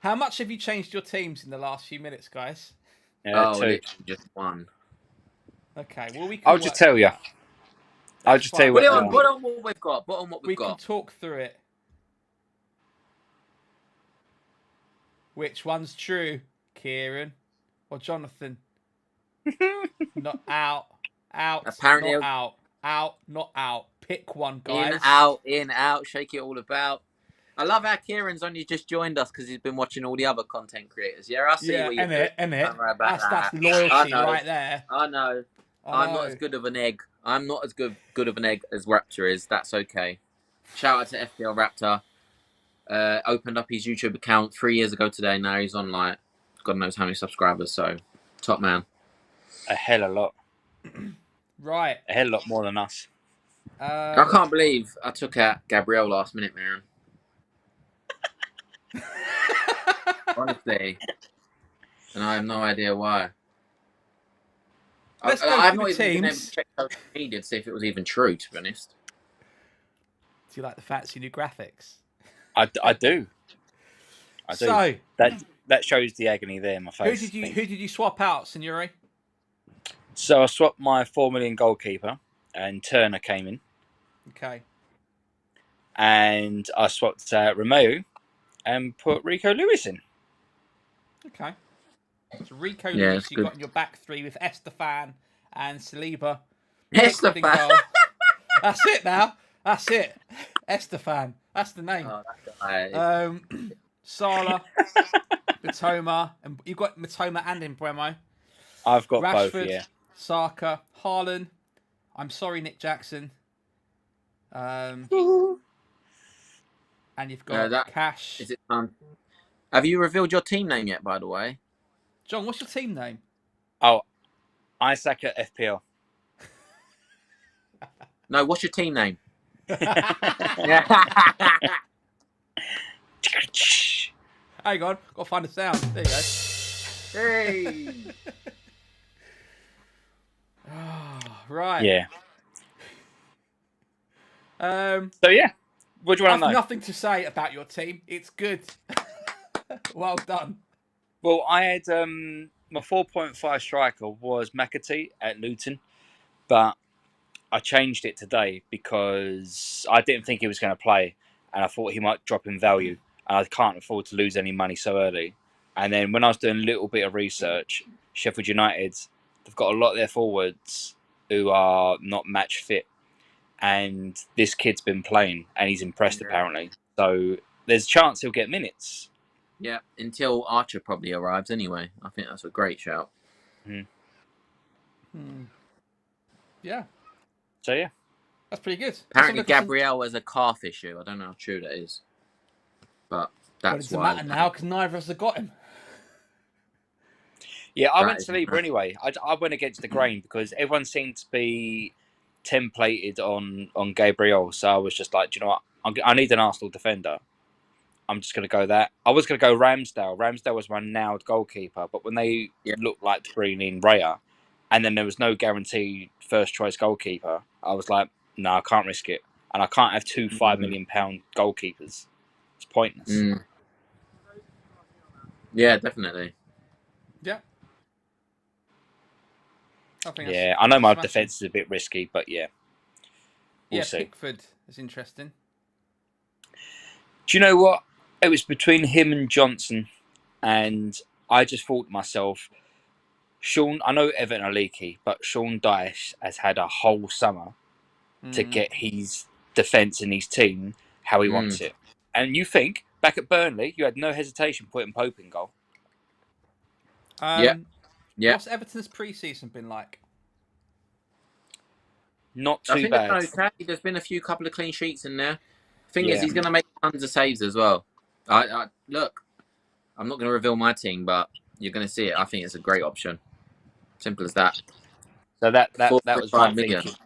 How much have you changed your teams in the last few minutes, guys? Oh, 2. literally just one. Okay. Well, we can. I'll just tell you. I'll just tell you Put what. on what we've got. Put on what we've We can got. talk through it. Which one's true, Kieran or Jonathan? Not out. Out. Apparently, not out. Out. Not out. Pick one, guys. in, out. Shake it all about. I love how Kieran's only just joined us because he's been watching all the other content creators. Yeah, I see what you're doing. Emmett. That's Loyalty right there. I know. I'm not as good of an egg. I'm not as good of an egg as Raptor is. That's okay. Shout out to FPL Raptor. Opened up his YouTube account 3 years ago today. Now he's on like God knows how many subscribers. So top man. A hell of a lot. Right. A hell of a lot more than us. I can't believe I took out Gabriel last minute, man. Honestly. And I have no idea why. I've not even been able to check social media to see if it was even true, to be honest. Do you like the fancy new graphics? I do. I do. So that shows the agony there in my face. Who did you swap out, Signore? So I swapped my 4 million goalkeeper, and Turner came in. Okay. And I swapped Romeo and put Rico Lewis in. Okay. So Rico Lewis, you got in your back three with Estefan and Saliba. Estefan. That's it now. That's it. Estefan. That's the name. Oh, that's Salah, Matoma, and you've got Matoma and Mbeumo. I've got Rashford, both, yeah. Saka, Haaland. I'm sorry, Nick Jackson. And you've got Cash. Is it fun? Have you revealed your team name yet, by the way? John, what's your team name? Oh, Isaac at FPL. No, what's your team name? Hang on, got to find a sound. There you go. Hey. Oh, right. Yeah. So yeah, what do you want to know? I have nothing to say about your team. It's good. Well done. Well, I had my 4.5 striker was McAtee at Luton, but I changed it today because I didn't think he was going to play, and I thought he might drop in value, and I can't afford to lose any money so early. And then when I was doing a little bit of research, Sheffield United, they've got a lot of their forwards who are not match fit, and this kid's been playing, and he's impressed apparently. So there's a chance he'll get minutes. Yeah, until Archer probably arrives anyway. I think that's a great shout. Yeah. So, yeah. That's pretty good. Apparently, Gabriel has a calf issue. I don't know how true that is. But that's why. It doesn't matter now because neither of us have got him. Yeah, I went Saliba anyway. I went against the grain because everyone seemed to be templated on Gabriel. So I was just like, do you know what? I need an Arsenal defender. I'm just going to go that. I was going to go Ramsdale. Ramsdale was my nailed goalkeeper. But when they looked like bringing in Raya, and then there was no guaranteed first choice goalkeeper, I was like, no, I can't risk it. And I can't have two £5 million goalkeepers. It's pointless. Yeah, definitely. Yeah. I know my defence is a bit risky, but yeah. We'll see. Pickford is interesting. Do you know what? It was between him and Johnson, and I just thought to myself, Sean, I know Everton are leaky, but Sean Dyche has had a whole summer to get his defence and his team how he wants it. And you think, back at Burnley, you had no hesitation putting Pope in goal. Yeah. What's Everton's pre-season been like? Not too bad. It's okay. There's been a couple of clean sheets in there. Thing is, he's going to make tons of saves as well. Look, I'm not going to reveal my team, but you're going to see it. I think it's a great option. Simple as that. So that was my 4.5 million. thinking.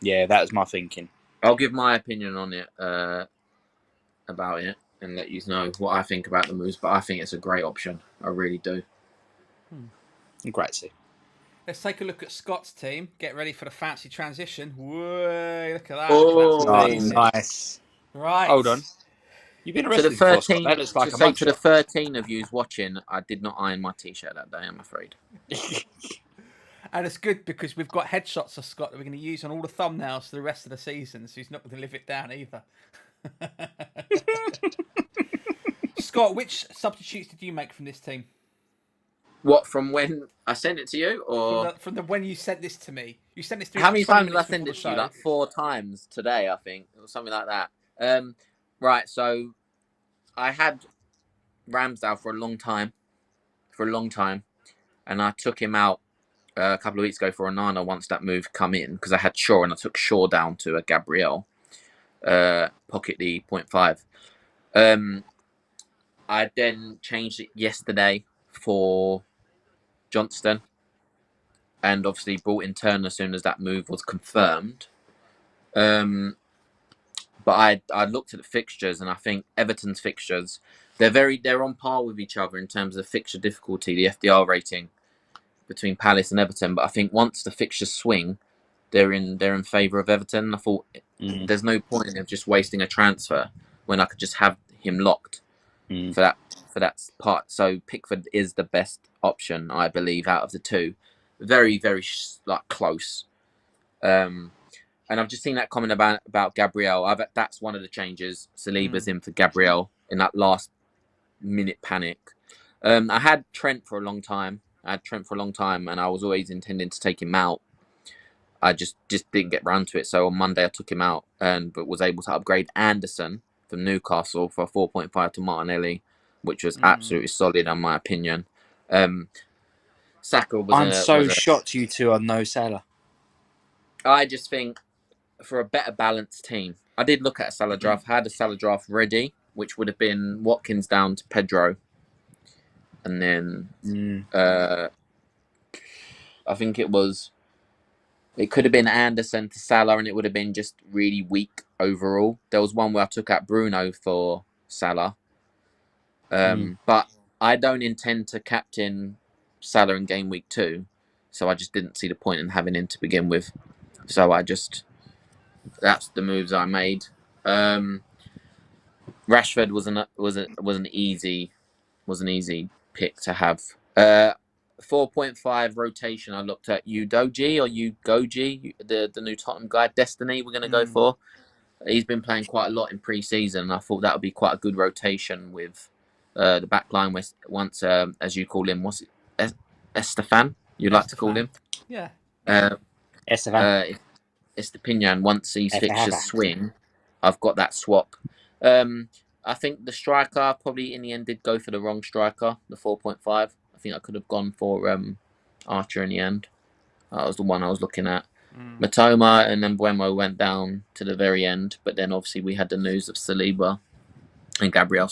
Yeah, that was my thinking. I'll give my opinion on it, about it, and let you know what I think about the moves. But I think it's a great option. I really do. Great. See. Let's take a look at Scott's team. Get ready for the fancy transition. Whoa, look at that. Oh, nice. Right. Hold on. You've been to the arrested before, Scott. 13, That looks like to a say to the mugshot. 13 of yous watching, I did not iron my t-shirt that day. I'm afraid. And it's good because we've got headshots of Scott that we're going to use on all the thumbnails for the rest of the season, so he's not going to live it down either. Scott, which substitutes did you make from this team? What, from when I sent it to you, or from the when you sent this to me? You sent this to me. how many times did I send it to you? Like 4 times today, I think, or something like that. Right. So I had Ramsdale for a long time, and I took him out a couple of weeks ago for Onana once that move come in, because I had Shaw and I took Shaw down to a Gabriel, pocket the 0.5. I then changed it yesterday for Johnston, and obviously brought in Turner as soon as that move was confirmed. But I looked at the fixtures, and I think Everton's fixtures, they're on par with each other in terms of fixture difficulty, the FDR rating between Palace and Everton. But I think once the fixtures swing, they're in favour of Everton. I thought there's no point of just wasting a transfer when I could just have him locked for that part. So Pickford is the best option, I believe, out of the two. Very, very close. And I've just seen that comment about Gabriel. That's one of the changes. Saliba's in for Gabriel in that last minute panic. I had Trent for a long time. And I was always intending to take him out. I just didn't get round to it. So on Monday I took him out, but was able to upgrade Anderson from Newcastle for 4.5 to Martinelli, which was absolutely solid in my opinion. Saka was. I'm so shocked you two are no Salah. I just think for a better balanced team, I did look at a Salah draft. I had a Salah draft ready, which would have been Watkins down to Pedro, and then I think it could have been Anderson to Salah, and it would have been just really weak overall. There was one where I took out Bruno for Salah, but I don't intend to captain Salah in game week 2, so I just didn't see the point in having him to begin with. So that's the moves I made. Rashford was an easy pick to have. 4.5 rotation. I looked at Udoji or Ugoji, the new Tottenham guy. Destiny we're going to go for. He's been playing quite a lot in pre-season. I thought that would be quite a good rotation with the back line. Once, as you call him, what's it? Estefan? You like to call him? Yeah. Estefan. Estepinian. Once these fixtures swing, I've got that swap. I think the striker probably in the end did go for the wrong striker, the 4.5. I think I could have gone for Archer in the end. That was the one I was looking at. Matoma and then Buemo went down to the very end, but then obviously we had the news of Saliba and Gabriel,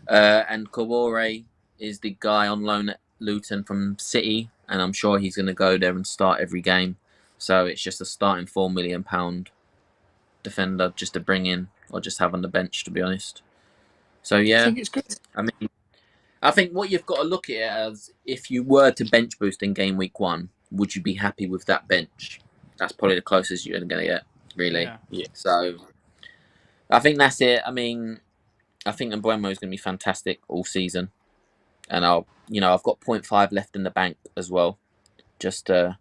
and Kawore is the guy on loan at Luton from City, and I'm sure he's going to go there and start every game. So it's just a starting £4 million defender just to bring in or just have on the bench, to be honest. So yeah, I think it's good. I mean, I think what you've got to look at it as, if you were to bench boost in game week 1, would you be happy with that bench? That's probably the closest you're going to get, really. Yeah. So I think that's it. I mean, I think Mbeumo is going to be fantastic all season, and I've got 0.5 left in the bank as well, just to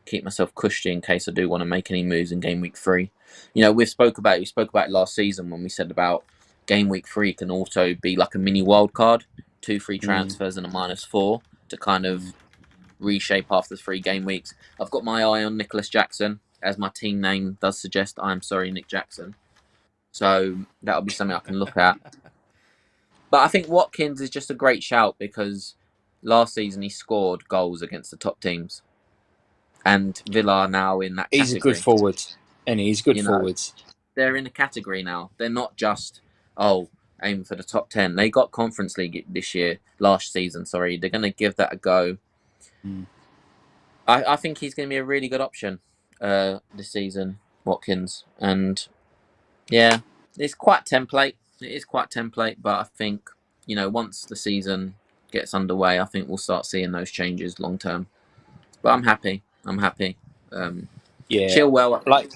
keep myself cushy in case I do want to make any moves in game week 3. We spoke about it last season when we said about game week 3 can also be like a mini wild card, 2 free transfers and a -4 to kind of reshape after 3 game weeks. I've got my eye on Nicholas Jackson, as my team name does suggest. I'm sorry, Nick Jackson. So that'll be something I can look at. But I think Watkins is just a great shout because last season he scored goals against the top teams. And Villa are now in that category. He's a good forward. And he's good forwards. They're in a category now. They're not just, aiming for the top 10. They got Conference League last season. Sorry, they're going to give that a go. I think he's going to be a really good option this season, Watkins. And yeah, it's quite template. It is quite template, but I think, once the season gets underway, I think we'll start seeing those changes long term. But I'm happy. Chilwell.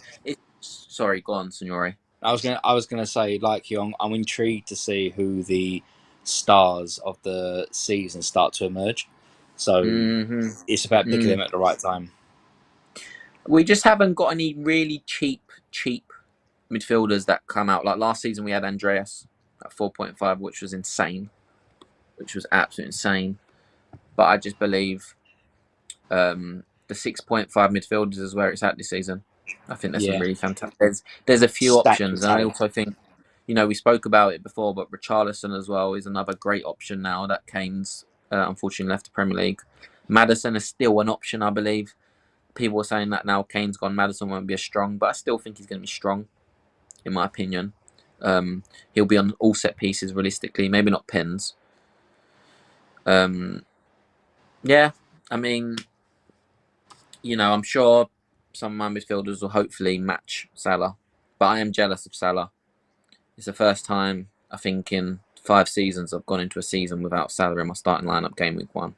Sorry, go on, Signore. I was gonna say, like you, I'm intrigued to see who the stars of the season start to emerge. So it's about picking them at the right time. We just haven't got any really cheap midfielders that come out. Like last season, we had Andreas at 4.5, which was insane, which was absolutely insane. But I just believe the 6.5 midfielders is where it's at this season. I think that's a really fantastic. There's a few options, and I also think, we spoke about it before, but Richarlison as well is another great option now that Kane's unfortunately left the Premier League. Maddison is still an option, I believe. People are saying that now Kane's gone, Maddison won't be as strong, but I still think he's going to be strong, in my opinion. He'll be on all set pieces realistically, maybe not pens. Yeah, I mean, I'm sure some of my midfielders will hopefully match Salah, but I am jealous of Salah. It's the first time, I think, in 5 seasons I've gone into a season without Salah in my starting lineup game week 1.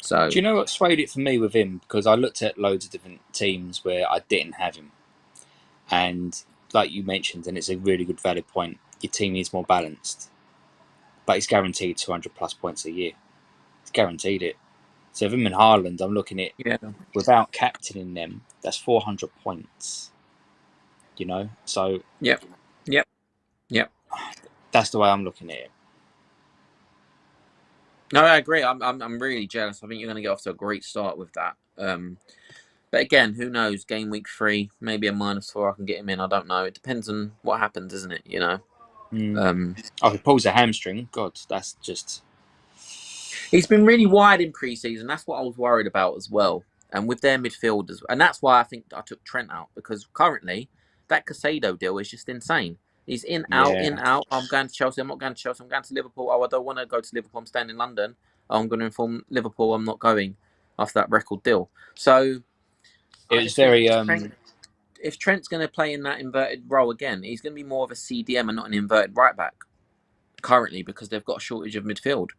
So, do you know what swayed it for me with him? Because I looked at loads of different teams where I didn't have him, and like you mentioned, and it's a really good valid point, your team is more balanced, but he's guaranteed 200 plus points a year. He's guaranteed it. So if him and Haaland, I'm looking at without captaining them, that's 400 points. So Yep. That's the way I'm looking at it. No, I agree. I'm really jealous. I think you're going to get off to a great start with that. But again, who knows? Game week 3, maybe a -4. I can get him in. I don't know. It depends on what happens, isn't it? If he pulls a hamstring, God, that's just. He's been really wide in pre-season. That's what I was worried about as well. And with their midfielders, and that's why I think I took Trent out, because currently that Casado deal is just insane. He's in, out, in, out. I'm going to Chelsea. I'm not going to Chelsea. I'm going to Liverpool. Oh, I don't want to go to Liverpool. I'm staying in London. Oh, I'm going to inform Liverpool I'm not going after that record deal. So it was very. If Trent's going to play in that inverted role again, he's going to be more of a CDM and not an inverted right back currently, because they've got a shortage of midfield.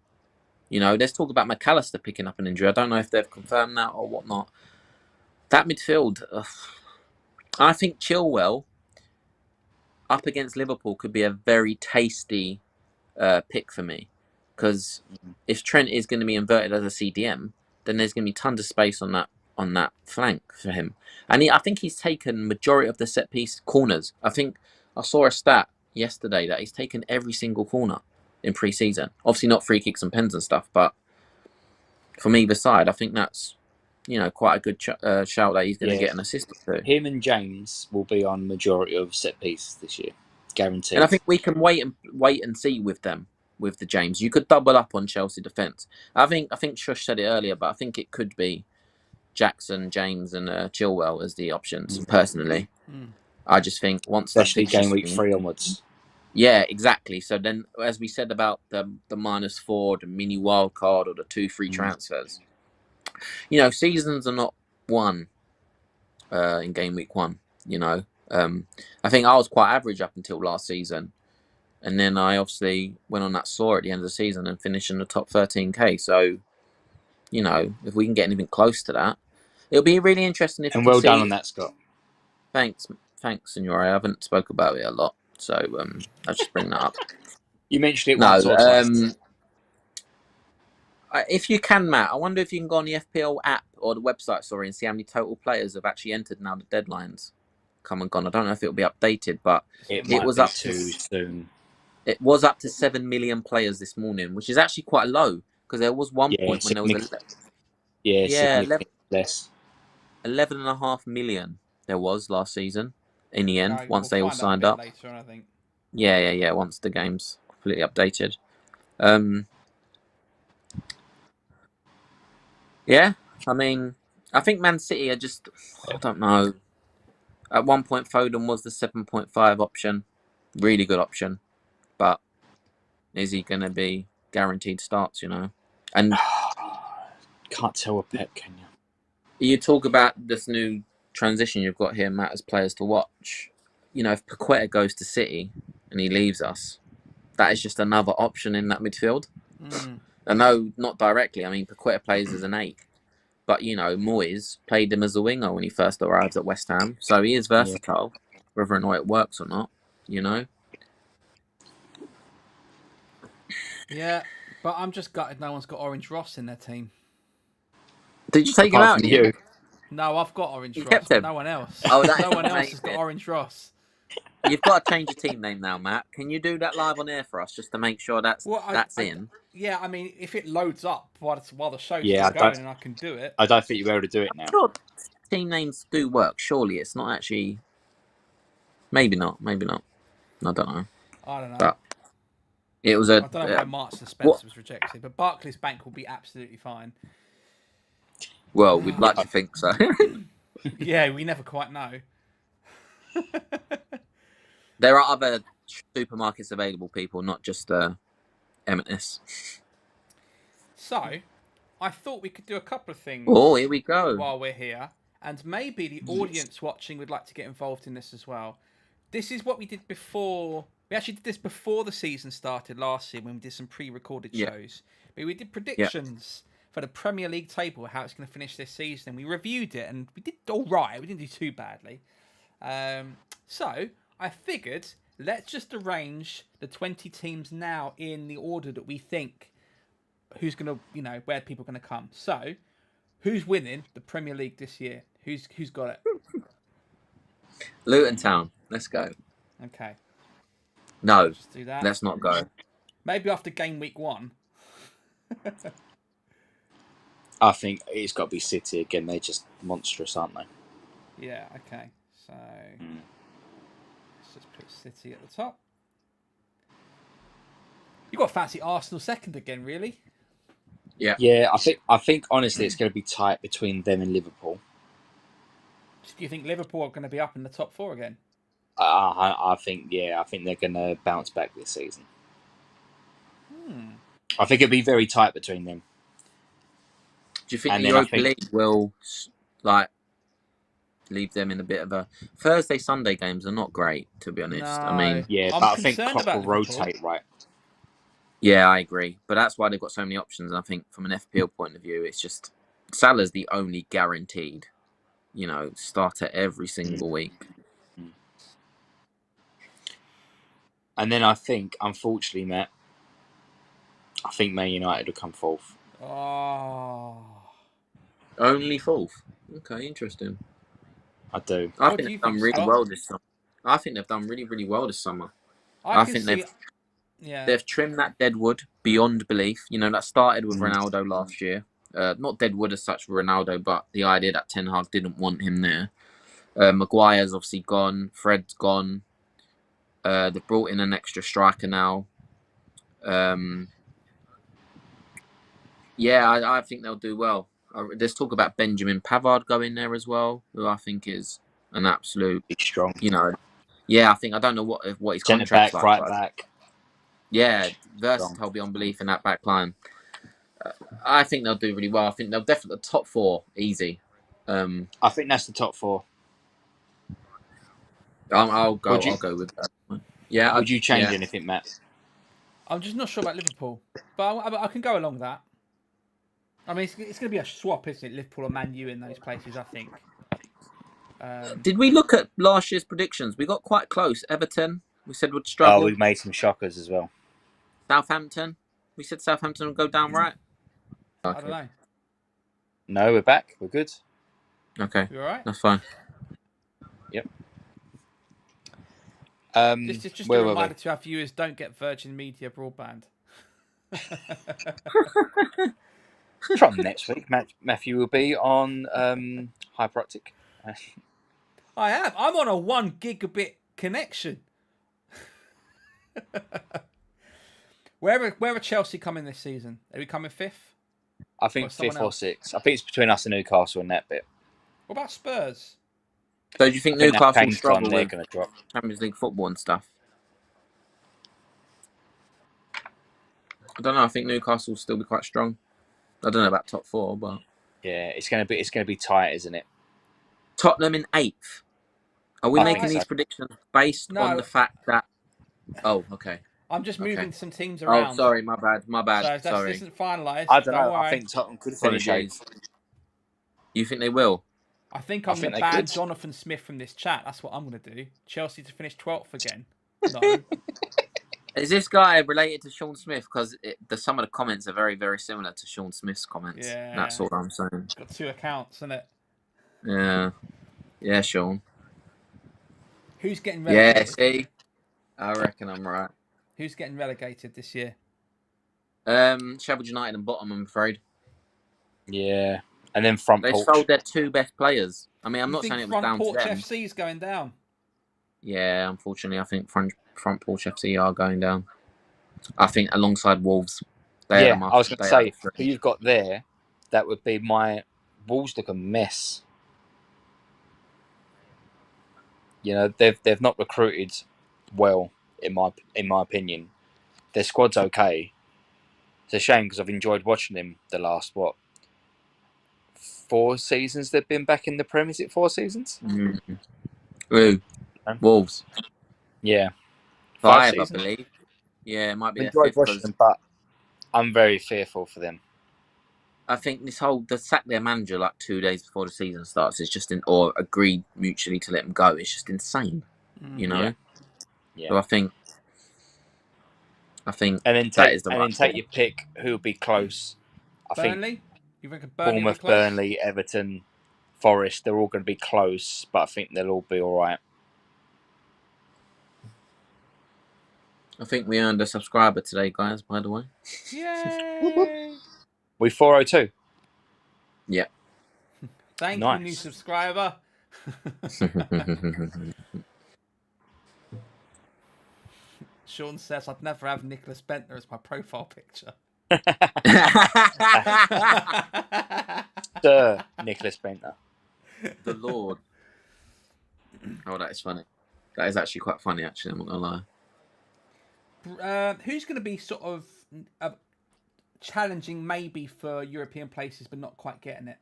There's talk about McAllister picking up an injury. I don't know if they've confirmed that or whatnot. That midfield, I think Chilwell up against Liverpool could be a very tasty pick for me, because if Trent is going to be inverted as a CDM, then there's going to be tons of space on that flank for him. And I think he's taken majority of the set piece corners. I think I saw a stat yesterday that he's taken every single corner in pre-season. Obviously not free kicks and pens and stuff, but from either side, I think that's quite a good shout that he's going to get an assist to. Him and James will be on majority of set pieces this year, guaranteed. And I think we can wait and see with them, with the James. You could double up on Chelsea defence. I think Shush said it earlier, but I think it could be Jackson, James, and Chilwell as the options. Personally, I just think once especially game week 3 onwards. Yeah, exactly. So then, as we said about the -4, the mini wild card, or the 2 free transfers, seasons are not won in game week 1. I think I was quite average up until last season, and then I obviously went on that soar at the end of the season and finished in the top 13k. So, if we can get anything close to that, it'll be really interesting. And well done on that, Scott. Thanks, Signore. I haven't spoke about it a lot. So I'll just bring that up. You mentioned it once or twice. If you can, Matt, I wonder if you can go on the FPL app or the website, and see how many total players have actually entered now the deadlines come and gone. I don't know if it'll be updated, but it was up too soon. It was up to 7 million players this morning, which is actually quite low, because there was one point when there was less. 11.5 million there was last season. In the end, once they all signed up. Later on, I think. Yeah. Once the game's completely updated. Yeah, I mean, I think Man City are just, I don't know. At one point, Foden was the 7.5 option. Really good option. But Is he going to be guaranteed starts? And can't tell with Pep, can you? You talk about this new transition you've got here, Matt, as players to watch. If Paqueta goes to City and he leaves us, that is just another option in that midfield. And no, not directly. I mean, Paqueta plays as an 8. But, Moyes played him as a winger when he first arrived at West Ham. So he is versatile, whether or not it works or not, Yeah, but I'm just gutted no one's got Orange Ross in their team. Did you take him out? You? No, I've got Orange You Ross, kept but him. no one else. Oh, that No is one else has got amazing. Orange Ross. You've got to change your team name now, Matt. Can you do that live on air for us just to make sure that's in? Yeah, I mean, if it loads up while the show's Yeah, still going and I can do it. I don't think you'll be able to do it now. Sure, team names do work. Surely it's not actually. Maybe not. I don't know. I don't know. But it was a. I don't know why Marks and Spencer was rejected, but Barclays Bank will be absolutely fine. Well, we'd like to think so. Yeah, we never quite know. There are other supermarkets available, people, not just M&S. So, I thought we could do a couple of things. Oh, here we go. While we're here, and maybe the audience watching would like to get involved in this as well. This is what we did before. We actually did this before the season started last year when we did some pre-recorded shows. But we did predictions for the Premier League table, how it's going to finish this season. We reviewed it, and we did all right. We didn't do too badly. So I figured let's just arrange the 20 teams now in the order that we think who's going to, where people are going to come. So, who's winning the Premier League this year? Who's got it? Luton Town. Let's go. Okay. No, let's do that. Let's not go. Maybe after game week 1. I think it's got to be City again. They're just monstrous, aren't they? Yeah. Okay. So let's just put City at the top. You got to fancy Arsenal second again, really? Yeah. Yeah. I think honestly, it's going to be tight between them and Liverpool. Do you think Liverpool are going to be up in the top 4 again? I think they're going to bounce back this season. I think it'll be very tight between them. Do you think the Europa League will leave them in a bit of a Thursday, Sunday games are not great, to be honest. No. I mean, but I think Klopp will rotate, right? Yeah, I agree. But that's why they've got so many options. I think from an FPL point of view, it's just Salah's the only guaranteed, starter every single week. And then I think, unfortunately, Matt, I think Man United will come 4th. Oh. Only 4th? Okay, interesting. I do. I think they've done really well this summer. I think they've done really, really well this summer. I think they've trimmed that dead wood beyond belief. That started with Ronaldo last year. Not dead wood as such for Ronaldo, but the idea that Ten Hag didn't want him there. Maguire's obviously gone. Fred's gone. They've brought in an extra striker now. I think they'll do well. There's talk about Benjamin Pavard going there as well, who I think is an absolute strong. I think I don't know what his contract's like. Right back. Yeah, versatile beyond belief in that back line. I think they'll do really well. I think they'll definitely the top 4 easy. I think that's the top 4. I'll go with that. Yeah. Would you change anything, Matt? I'm just not sure about Liverpool, but I can go along that. I mean, it's going to be a swap, isn't it? Liverpool or Man U in those places, I think. Did we look at last year's predictions? We got quite close. Everton, we said would struggle. Oh, we made some shockers as well. Southampton, we said Southampton would go down right. Okay. I don't know. No, we're back. We're good. Okay. You all right? That's fine. Yep. Just a reminder to our viewers, don't get Virgin Media broadband. From next week, Matthew will be on Hyperoptic. I am. I'm on a 1 gigabit connection. Where are Chelsea coming this season? Are we coming 5th? I think 5th or 6th. I think it's between us and Newcastle in that bit. What about Spurs? So do you think Newcastle will struggle with drop. Champions League football and stuff? I don't know. I think Newcastle will still be quite strong. I don't know about top 4, but Yeah, it's gonna be tight, isn't it? Tottenham in 8th. Are we I making think so. these predictions based on the No, fact that? Oh, okay, I'm just okay. moving some teams Oh, around. sorry, my bad. So this Sorry, isn't finalised. I don't Don't know. I worry. think Tottenham could finish 8th. apologies. You think they will? I think I I'm going think to they ban could. Jonathan Smith from this chat. That's what I'm going to do. Chelsea to finish 12th again. No. Is this guy related to Sean Smith? Because some of the comments are very, very similar to Sean Smith's comments. Yeah. That's all I'm saying. Got 2 accounts, isn't it? Yeah, Sean. Who's getting Yeah, relegated? see, I reckon I'm right. Who's getting relegated this year? Sheffield United and bottom, I'm afraid. Yeah, and then front They porch. sold their 2 best players. I mean, I'm You not think saying it was Front down to Porch them. FC is going down? Yeah, unfortunately, I think front porch FC are going down. I think alongside Wolves, they Yeah, are I was going to they are the say who 3. you've got there. That would be my Wolves. Look a mess. You know they've not recruited well in my opinion. Their squad's okay. It's a shame because I've enjoyed watching them the last 4 seasons they've been back in the Prem. Is it 4 seasons? Ooh, Wolves Yeah, 5 5, I seasons. believe. Yeah, it might be I've their enjoyed 5th watching because them, but I'm very fearful for them. I think the sack their manager like 2 days before the season starts is just or agreed mutually to let him go. It's just insane, you know. Yeah. So I think And then that is the right take call. your pick. Who'll be close? I think Burnley? You reckon Burnley will be Bournemouth, close? Burnley, Everton, Forest. They're all going to be close, but I think they'll all be all right. I think we earned a subscriber today, guys. By the way. Yay! We 402. Yeah. Thank you, new Nice. subscriber. Sean says, I'd never have Nicholas Bentner as my profile picture. Sir Nicholas Bentner. The Lord. Oh, that is funny. That is actually quite funny, actually. I'm not going to lie. Who's going to be sort of challenging maybe for European places but not quite getting it?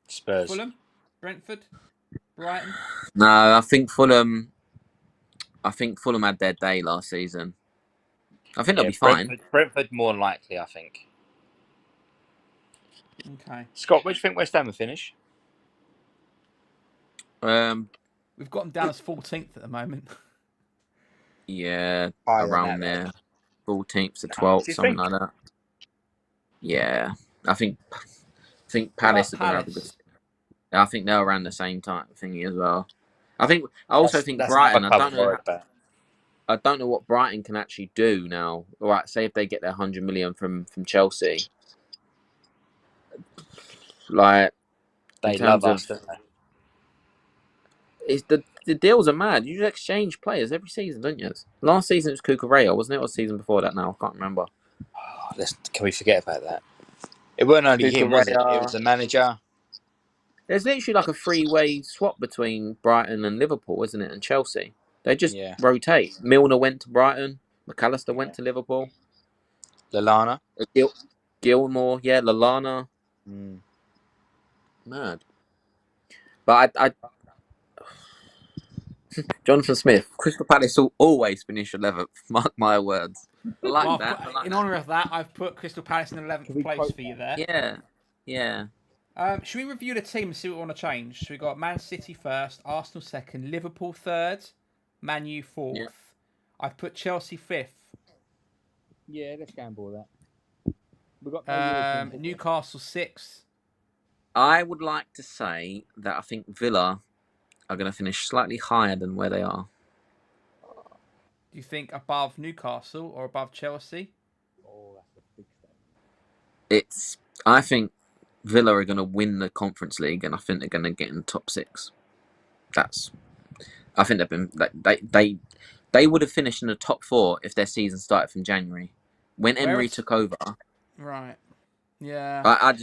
Spurs. Fulham? Brentford? Brighton? No, I think Fulham had their day last season. I think they'll be fine. Brentford more likely, I think. Okay. Scott, where do you think West Ham will finish? We've got them down as 14th at the moment. Yeah, Higher around than that, there. 14th to Do 12th, you something think? like that. Yeah. I think What Palace about are going to have a good. Palace? I think they're around the same time thingy as well. I also think That's Brighton. another I club don't I'm know. worried about. I don't know what Brighton can actually do now. All right, say if they get their 100 million from Chelsea, like in They love terms us, of don't they? it's the deals are mad. You exchange players every season, don't you? Last season it was Cucurella, wasn't it? Or the season before that? Now I can't remember. Can we forget about that? It wasn't only him, was it? It was Cucurella. the manager. There's literally like a 3-way swap between Brighton and Liverpool, isn't it? And Chelsea. They just Yeah. rotate. Milner went to Brighton. McAllister went Yeah. to Liverpool. Lallana. Gilmore, yeah, Lallana. Mm. Mad. But I Jonathan Smith, Crystal Palace will always finish 11th. Mark my words. I like that. In honour of that, I've put Crystal Palace in 11th place for you there. Yeah. Should we review the team and see what we want to change? So we got Man City first, Arsenal second, Liverpool third, Man U fourth. Yeah. I've put Chelsea fifth. Yeah, let's gamble that. We've got Newcastle sixth. I would like to say that I think Villa are going to finish slightly higher than where they are. Do you think above Newcastle or above Chelsea? Oh, that's a big step. I think Villa are going to win the Conference League, and I think they're going to get in the top 6. I think they've been they would have finished in the top 4 if their season started from January, when Emery took over. Right. Yeah.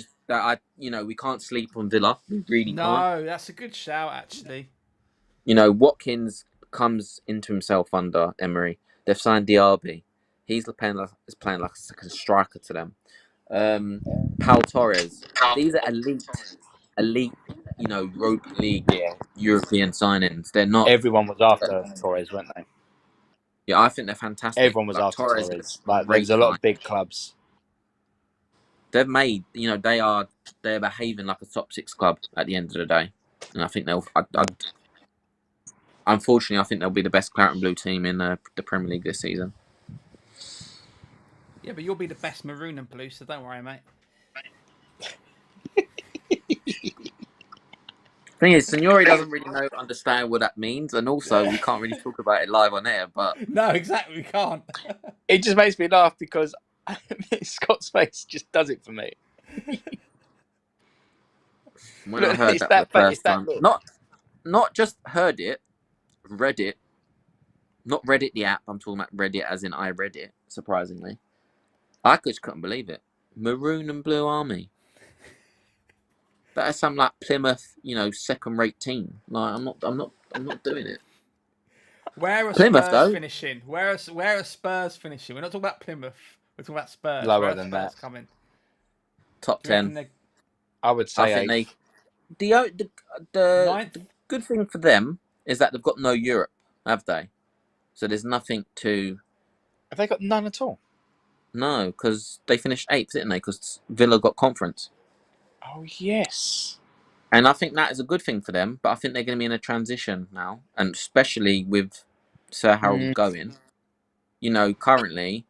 We can't sleep on Villa. We really can't. No, that's a good shout, actually. Watkins comes into himself under Emery. They've signed Diaby. He's playing like a second striker to them. Pau Torres. These are elite, Europa League, Yeah. European signings. They're not. Everyone was after Torres, weren't they? Yeah, I think they're fantastic. Everyone was Like after Torres is Torres. a Like there was great a lot sign. of big clubs. They've made, they're behaving like a top six club at the end of the day, and I think unfortunately, I think they'll be the best claret and blue team in the Premier League this season. Yeah, but you'll be the best maroon and blue, so don't worry, mate. Thing is, Signori doesn't really understand what that means, and also we can't really talk about it live on air. But no, exactly, we can't. It just makes me laugh because Scott's face just does it for me. when I heard that for the first time, look. not just heard it, read it, not Reddit the app. I'm talking about Reddit as in I read it. Surprisingly, I just couldn't believe it. Maroon and Blue Army. That is some like Plymouth, second-rate team. Like I'm not doing it. Where are Plymouth Spurs though, finishing? Where are Spurs finishing? We're not talking about Plymouth. We're talking about Spurs. Lower Where are than Spurs that. coming? top Do you reckon 10. they're I would I say think eighth. the ninth? good thing for them is that they've got no Europe, have they? So there's nothing to. Have they got none at all? No, because they finished 8th, didn't they? Because Villa got conference. Oh yes. And I think that is a good thing for them, but I think they're going to be in a transition now, and especially with Sir Harold going. Currently,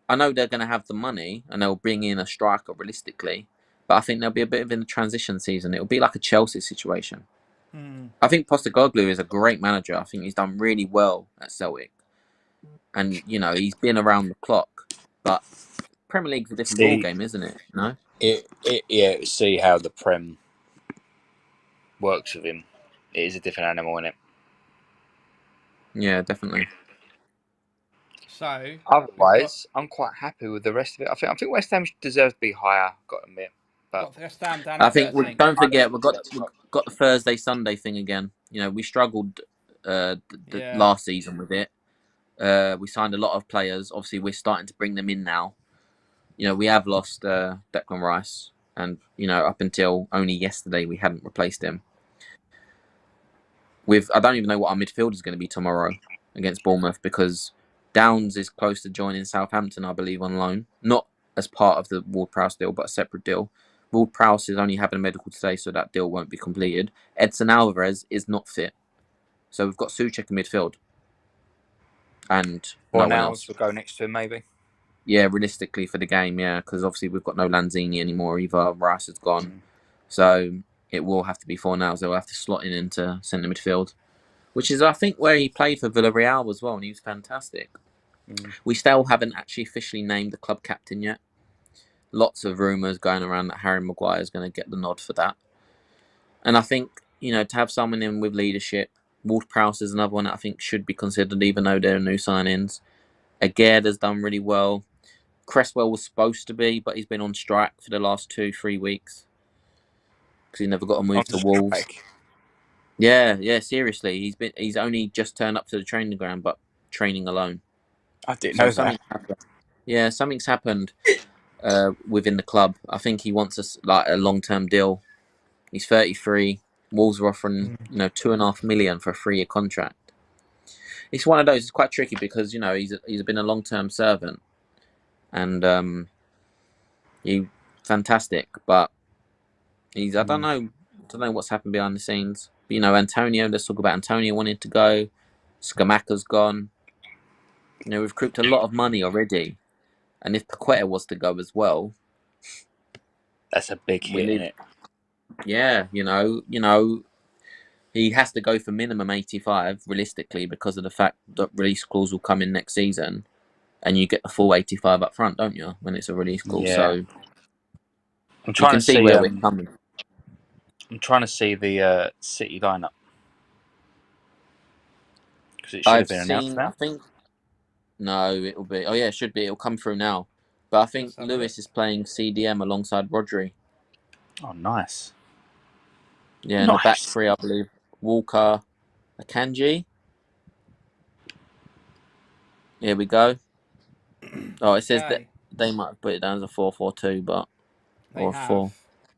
I know they're going to have the money and they'll bring in a striker realistically, but I think there'll be a bit of in the transition season. It'll be like a Chelsea situation. I think Postecoglou is a great manager. I think he's done really well at Celtic, and he's been around the clock. But Premier League's a different ball game, isn't it? No. See how the Prem works with him. It is a different animal, isn't it? Yeah, definitely. So otherwise, I'm quite happy with the rest of it. I think West Ham deserves to be higher. Got to admit, but got West Ham down I at think 13th. don't forget we've got the Thursday Sunday thing again. We struggled the Yeah. last season with it. We signed a lot of players. Obviously, we're starting to bring them in now. We have lost Declan Rice, and up until only yesterday we hadn't replaced him. I don't even know what our midfield is going to be tomorrow against Bournemouth because Downs is close to joining Southampton, I believe, on loan. Not as part of the Ward-Prowse deal, but a separate deal. Ward-Prowse is only having a medical today, so that deal won't be completed. Edson Alvarez is not fit. So we've got Souček in midfield. And no one else. will go next to him, maybe. Yeah, realistically for the game, yeah, because obviously we've got no Lanzini anymore either. Rice has gone. So it will have to be Fornals. They'll have to slot in into centre midfield, which is, I think, where he played for Villarreal as well, and he was fantastic. We still haven't actually officially named the club captain yet. Lots of rumours going around that Harry Maguire is going to get the nod for that. And I think, to have someone in with leadership, Ward-Prowse is another one that I think should be considered, even though they're new signings. Aguerd has done really well. Cresswell was supposed to be, but he's been on strike for the last 2-3 weeks because he never got a move to Wolves. Yeah, seriously, he's only just turned up to the training ground, but training alone. I didn't know that. Yeah, something's happened within the club. I think he wants a long-term deal. He's 33. Wolves are offering $2.5 million for a 3-year contract. It's one of those. It's quite tricky because he's been a long-term servant, and he fantastic, but I don't know what's happened behind the scenes. But, Antonio. Let's talk about Antonio wanting to go. Scamacca's gone. We've cooked a lot of money already, and if Paqueta was to go as well, that's a big hit, isn't it? Yeah, he has to go for minimum 85 realistically because of the fact that release clause will come in next season, and you get the full 85 up front, don't you? When it's a release clause, so I'm trying to see where we're coming. I'm trying to see the City lineup because it should have been announced now. I think no, it'll be. Oh yeah, it should be. It'll come through now. But I think Lewis is playing CDM alongside Rodri. Oh, nice. Yeah, and the back three, I believe, Walker, Akanji. Here we go. Oh, it says that Okay. they might have put it down as a 4-4-2, but They or a have 4.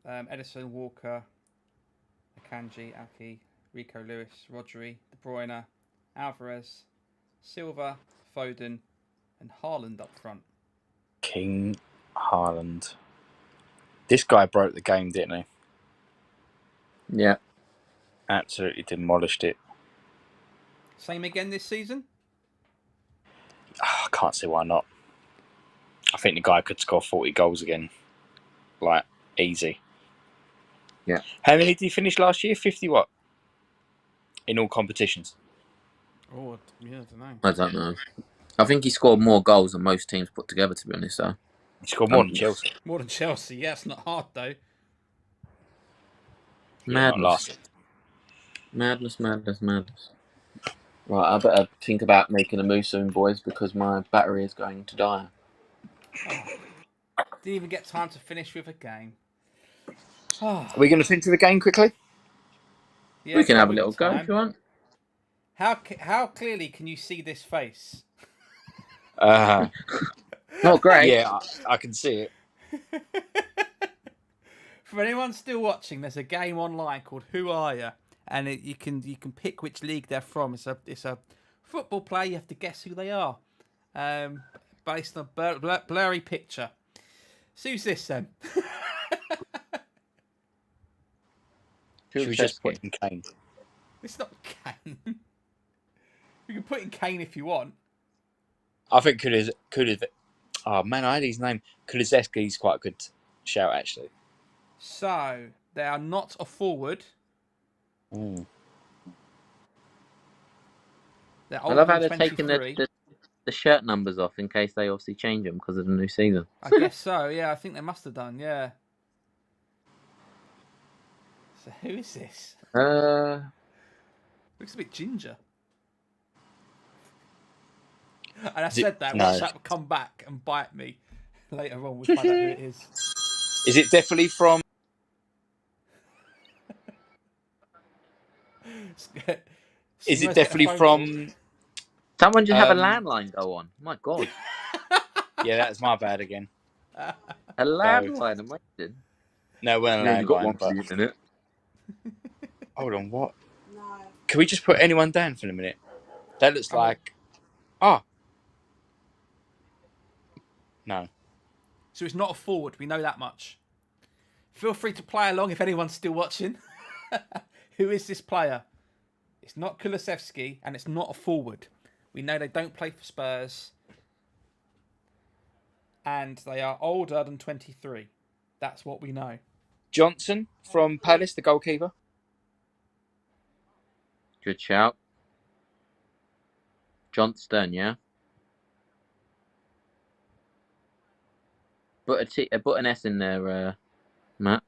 Edison, Walker, Akanji, Aki, Rico Lewis, Rodri, De Bruyne, Alvarez, Silva, Foden, and Haaland up front. King Haaland. This guy broke the game, didn't he? Yeah. Absolutely demolished it. Same again this season? I can't see why not. I think the guy could score 40 goals again. Like, easy. Yeah. How many did he finish last year? 50 what? In all competitions? Oh, yeah, I don't know. I don't know. I think he scored more goals than most teams put together, to be honest, though. He scored more than Chelsea. More than Chelsea. Yeah, it's not hard, though. Madness. Madness. Right, I better think about making a move soon, boys, because my battery is going to die. Oh, didn't even get time to finish with a game. Are we going to finish with the game quickly? Yeah, We can have a we've little got go time. if you want. How clearly can you see this face? Not great. Yeah, I can see it. For anyone still watching, there's a game online called Who Are Ya? And you can pick which league they're from. It's a football player. You have to guess who they are, based on a blurry picture. So who's this then? Should we just put in Kane? It's not Kane. You can put in Kane if you want. I think could have. Oh man, I had his name. Kulusevski's quite a good shout actually. So they are not a forward. Mm. They're I older love how than they're taking 23. the shirt numbers off in case they obviously change them because of the new season. I guess so. Yeah, I think they must have done. Yeah. So who is this? Looks a bit ginger. And I said that. Watch that come back and bite me later on. We'll find out who it is. Is it definitely from? Is it definitely from? Someone just have a landline go on. My God. Yeah, that's my bad again. A landline, amazing. No, we're yeah, you got one for the internet. Hold on, what? No. Can we just put anyone down for a minute? That looks like. Oh. No. So it's not a forward. We know that much. Feel free to play along if anyone's still watching. Who is this player? It's not Kulusevski and it's not a forward. We know they don't play for Spurs. And they are older than 23. That's what we know. Johnson from Palace, the goalkeeper. Good shout. Johnston, yeah. Put an S in there, Matt.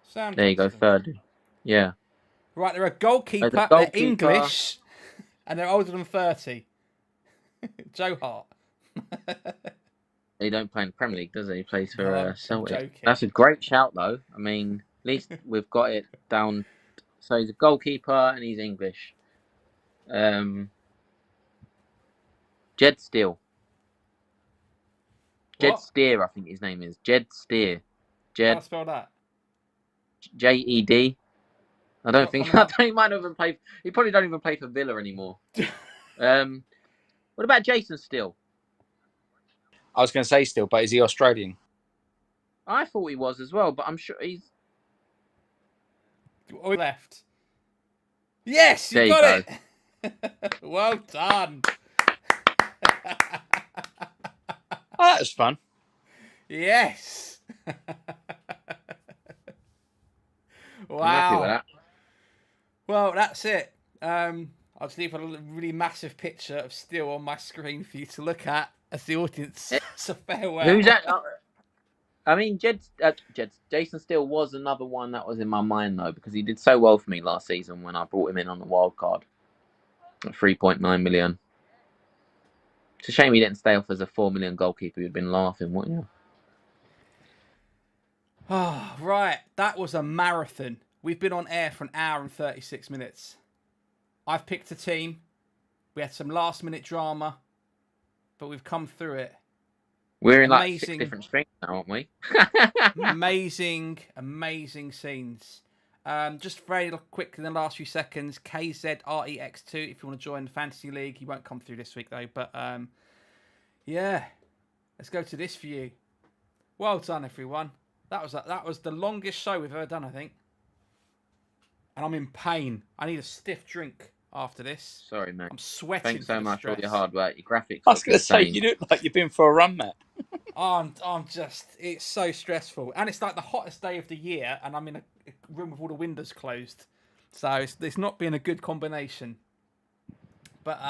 Sam there you go, third. Yeah. Right, they're a goalkeeper. They're English, and they're older than 30. Joe Hart. He don't play in the Premier League, does he? He plays for Celtic. That's a great shout, though. I mean, at least we've got it down. So he's a goalkeeper and he's English. Jed Steele. Jed Steer, I think his name is. Jed Steer. Jed. How do I spell that? Jed. I don't think. He might not even play. He probably don't even play for Villa anymore. What about Jason Steele? I was going to say Steele, but is he Australian? I thought he was as well, but I'm sure he's. Left. Yes, you got it. Well done. Oh, that was fun. Yes. Wow. I'm happy with that. Well, that's it. I'll just leave a really massive picture of Steele on my screen for you to look at as the audience. It's a farewell. Who's that? I mean, Jason Steele was another one that was in my mind, though, because he did so well for me last season when I brought him in on the wild card at 3.9 million. It's a shame he didn't stay off as a 4 million goalkeeper. You'd been laughing, wouldn't you? Oh, right. That was a marathon. We've been on air for 1 hour and 36 minutes. I've picked a team. We had some last-minute drama. but we've come through it. We're in like 6 different streams now, aren't we? amazing scenes. Just very quick in the last few seconds, KZREX2, if you want to join the Fantasy League. He won't come through this week, though. But, yeah, let's go to this for you. Well done, everyone. That was the longest show we've ever done, I think. And I'm in pain. I need a stiff drink after this. Sorry, mate. I'm sweating. Thanks so much for all your hard work. Your graphics. I was going to say, you look like you've been for a run, Matt. I'm just, it's so stressful. And it's like the hottest day of the year, and I'm in a room with all the windows closed. So it's not been a good combination. But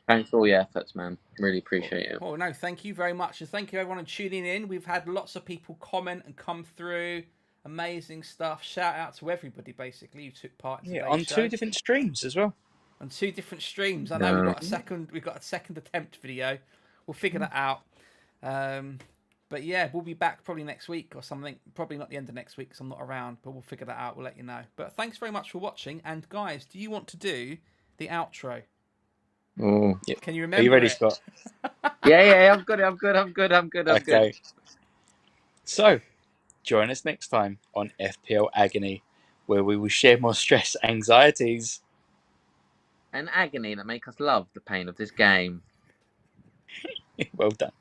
thanks for all your efforts, man. Really appreciate it. Oh no, thank you very much. And thank you everyone for tuning in. We've had lots of people comment and come through. Amazing stuff. Shout out to everybody basically who took part in today's on show. 2 different streams as well. On 2 different streams. I know we've got a second attempt video. We'll figure that out. But yeah, we'll be back probably next week or something. Probably not the end of next week because I'm not around, but we'll figure that out. We'll let you know. But thanks very much for watching. And guys, do you want to do the outro? Oh, yeah. Can you remember? Are you ready, Scott? yeah. I'm good. Okay. So, join us next time on FPL Agony, where we will share more stress, anxieties, and agony that make us love the pain of this game. Well done.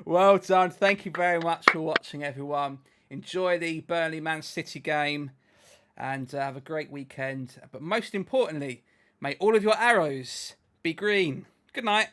Well done. Thank you very much for watching, everyone. Enjoy the Burnley Man City game and have a great weekend. But most importantly, may all of your arrows be green. Good night.